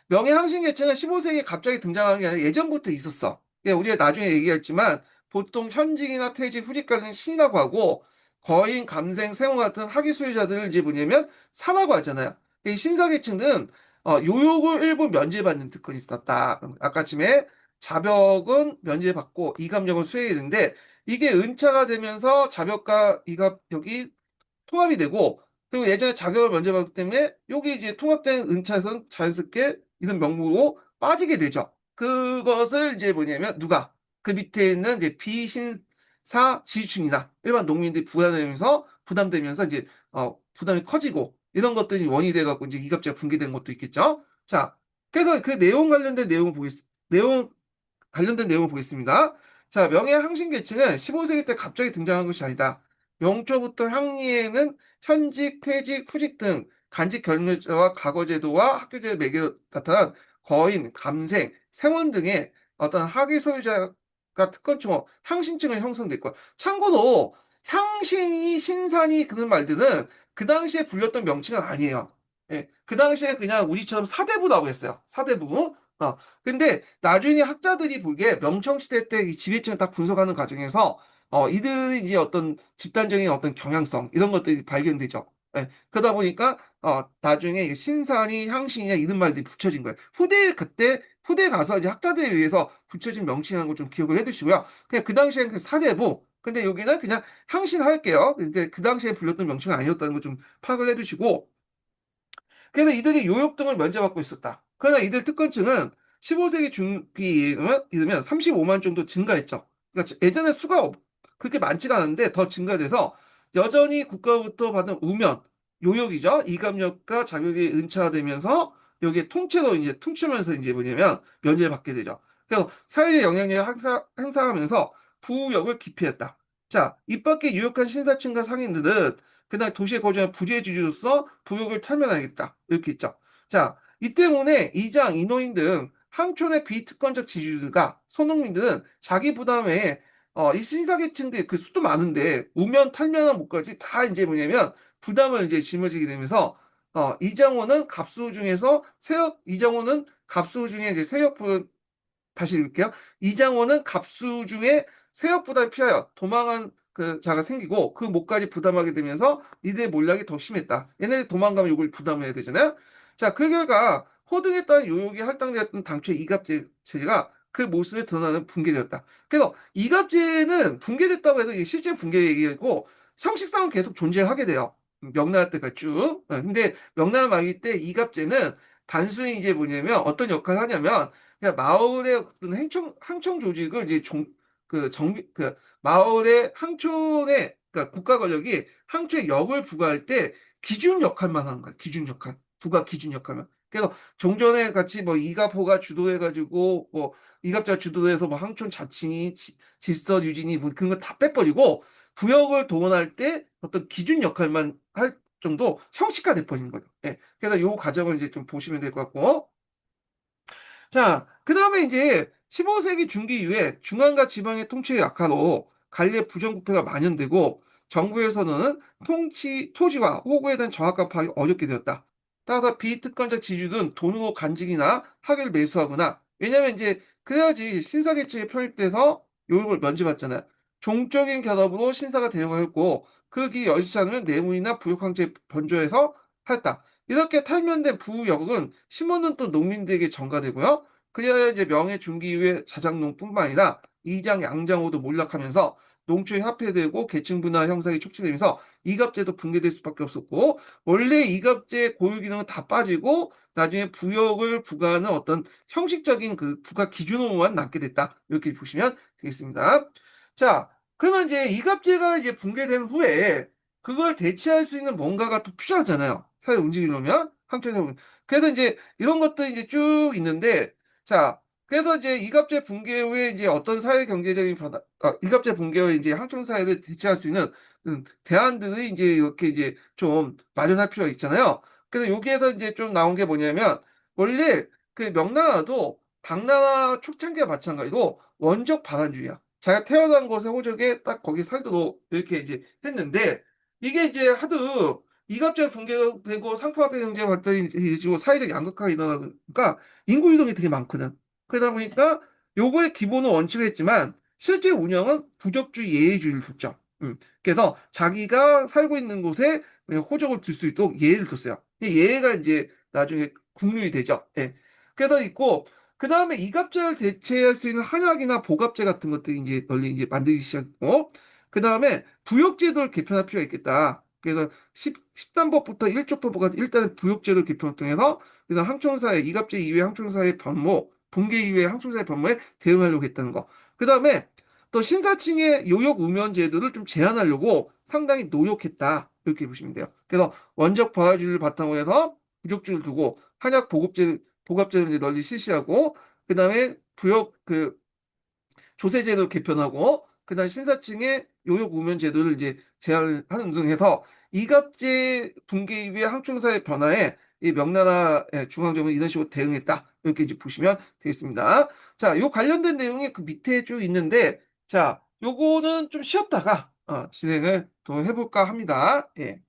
명예항신계층은 15세기에 갑자기 등장한 게 아니라 예전부터 있었어. 우리가 나중에 얘기했지만 보통 현직이나 퇴직, 후직관리는 신이라고 하고 거인, 감생, 세원 같은 하기 수혜자들을 이제 뭐냐면 사라고 하잖아요. 이 신사계층은 요역을 일부 면제받는 특권이 있었다. 아까쯤에 자벽은 면제받고 이감력은 수혜되는데 이게 은차가 되면서 자벽과 이감력이 통합이 되고 그리고 예전에 자격을 먼저 받기 때문에 여기 이제 통합된 은차에서는 자연스럽게 이런 명목으로 빠지게 되죠. 그것을 이제 뭐냐면 누가 그 밑에 있는 이제 비신사 지주층이나 일반 농민들이 부담되면서 이제 부담이 커지고 이런 것들이 원인이 돼갖고 이제 이갑제가 붕괴된 것도 있겠죠. 자, 그래서 그 내용 관련된 내용을 내용 관련된 내용을 보겠습니다. 자, 명예항신계층은 15세기 때 갑자기 등장한 것이 아니다. 명초부터 향리에는 현직, 퇴직, 후직 등 간직 경력자와 과거제도와 학교제 매개 나타난 거인, 감생, 생원 등의 어떤 학위 소유자가 특권층, 항신층을 형성됐고 참고로 향신이, 신산이 그런 말들은 그 당시에 불렸던 명칭은 아니에요. 예, 그 당시에 그냥 우리처럼 사대부라고 했어요. 사대부. 근데 나중에 학자들이 보기에 명청시대 때 이 지배층을 딱 분석하는 과정에서 이들이 이제 어떤 집단적인 어떤 경향성 이런 것들이 발견되죠. 예, 그러다 보니까 나중에 이 신산이, 향신이냐 이런 말들이 붙여진 거예요. 그때 후대에 가서 이제 학자들에 의해서 붙여진 명칭이라는 걸 좀 기억을 해두시고요. 그냥 그 당시에는 그 사대부. 근데 여기는 그냥 향신할게요. 근데 그 당시에 불렸던 명칭은 아니었다는 걸 좀 파악을 해두시고, 그래서 이들이 요역 등을 면제받고 있었다. 그러나 이들 특권층은 15세기 중기에 이르면 35만 정도 증가했죠. 그러니까 예전에 그렇게 많지가 않은데 더 증가돼서 여전히 국가로부터 받은 우면, 요역이죠. 이감력과 자격이 은차되면서 여기에 통째로 이제 퉁치면서 이제 뭐냐면 면제를 받게 되죠. 그래서 사회적 영향력을 행사하면서 부역을 기피했다. 자, 이 밖에 유력한 신사층과 상인들은 그날 도시에 거주한 부재주주로서 부역을 탈면하겠다. 이렇게 있죠. 자, 이 때문에 이장, 인호인 등 항촌의 비특권적 지주들과 소농민들은 자기 부담에 이 신사계층들 그 수도 많은데 우면 탈면한 못까지 다 이제 뭐냐면 부담을 이제 짊어지게 되면서 이장호는 갑수 중에서 세역 이장호는 갑수 중에 이제 세역부 다시 읽을게요. 이장호는 갑수 중에 세역 부담을 피하여 도망한 그 자가 생기고 그 목까지 부담하게 되면서 이들의 몰락이 더 심했다. 얘네들 도망가면 이걸 부담해야 되잖아요. 자, 그 결과 호등에 따른 요역이 할당되었던 당초의 이갑제 체제가 그 모습에 드러나는 붕괴되었다. 그래서 이갑제는 붕괴됐다고 해도 이게 실제 붕괴 얘기고 형식상은 계속 존재하게 돼요. 명나라 때까지 쭉. 근데 명나라 말기 때 이갑제는 단순히 이제 뭐냐면 어떤 역할을 하냐면 그냥 마을의 어떤 항청 조직을 이제 마을의 항촌의, 그러니까 국가 권력이 항촌에 역을 부과할 때 기준 역할만 하는 거야. 기준 역할. 부가 기준 역할만. 그래서 종전에 같이 뭐 이갑호가 주도해가지고 뭐 이갑자 주도해서 뭐 항촌 자치니 질서 유지니 뭐 그런 거 다 빼버리고 부역을 동원할 때 어떤 기준 역할만 할 정도 형식화돼 버리는 거죠. 예. 그래서 요 과정을 이제 좀 보시면 될 것 같고. 자, 그 다음에 이제 15세기 중기 이후에 중앙과 지방의 통치의 약화로 관리의 부정부패가 만연되고 정부에서는 토지와 호구에 대한 정확한 파악이 어렵게 되었다. 따라서 비특권적 지주는 돈으로 간직이나 학을 매수하거나 왜냐면 이제 그래야지 신사계층에 편입돼서 요역을 면제받잖아요. 종적인 결합으로 신사가 되려고 그게 여의치 않으면 내무이나 부역황제 번조해서 하였다. 이렇게 탈면된 부역은 심어놓은 또 농민들에게 전가되고요. 그래야 이제 명예 중기 이후에 자작농뿐만 아니라 이장, 양장호도 몰락하면서 농촌이 화폐되고 계층 분화 형성이 촉진되면서 이갑제도 붕괴될 수밖에 없었고 원래 이갑제 고유 기능은 다 빠지고 나중에 부역을 부과하는 어떤 형식적인 그 부과 기준으로만 남게 됐다. 이렇게 보시면 되겠습니다. 자, 그러면 이제 이갑제가 이제 붕괴된 후에 그걸 대체할 수 있는 뭔가가 또 필요하잖아요. 사회 움직이려면 항체적으로. 그래서 이제 이런 것들이 이제 쭉 있는데 자, 그래서 이제 이갑제 붕괴 후에 이제 어떤 사회 경제적인 이갑제 붕괴 후에 이제 항촌 사회를 대체할 수 있는 대안들이 이제 이렇게 이제 좀 마련할 필요가 있잖아요. 그래서 여기에서 이제 좀 나온 게 뭐냐면 원래 그 명나라도 당나라 초창기와 마찬가지로 원적 발안주의야. 자기가 태어난 곳의 호적에 딱 거기 살도록 이렇게 이제 했는데 이게 이제 하도 이갑질 붕괴되고 상품화폐 경제 발달이 이루어지고 사회적 양극화가 일어나니까 인구 이동이 되게 많거든. 그러다 보니까 요거의 기본은 원칙을 했지만 실제 운영은 부적주의 예의주의를 뒀죠. 그래서 자기가 살고 있는 곳에 그냥 호적을 둘 수 있도록 예의를 뒀어요. 이 예의가 이제 나중에 국룰이 되죠. 예. 그래서 있고 그 다음에 이갑제를 대체할 수 있는 한약이나 보갑제 같은 것들이 이제 널리 이제 만들기 시작했고 그 다음에 부역제도를 개편할 필요가 있겠다. 그래서 10단법부터 1족법까지 일단은 부역제도를 개편을 통해서 그다음 항청사의 이갑제 이후의 항청사의 변모, 붕괴 이후의 항청사의 변모에 대응하려고 했다는 거. 그 다음에 또 신사층의 요역 우면 제도를 좀 제한하려고 상당히 노력했다. 이렇게 보시면 돼요. 그래서 원적 부하주의를 바탕으로 해서 부족주를 두고 한약 보급제를 이제 널리 실시하고 그다음에 부역 조세제도 개편하고 그다음 신사층의 요역 우면 제도를 이제 제한하는 등 해서 이갑제 붕괴 이후의 항청사의 변화에 이 명나라의 중앙정부는 이런 식으로 대응했다. 이렇게 이제 보시면 되겠습니다. 자, 요 관련된 내용이 그 밑에 쭉 있는데 자, 요거는 좀 쉬었다가 진행을 또 해볼까 합니다. 예.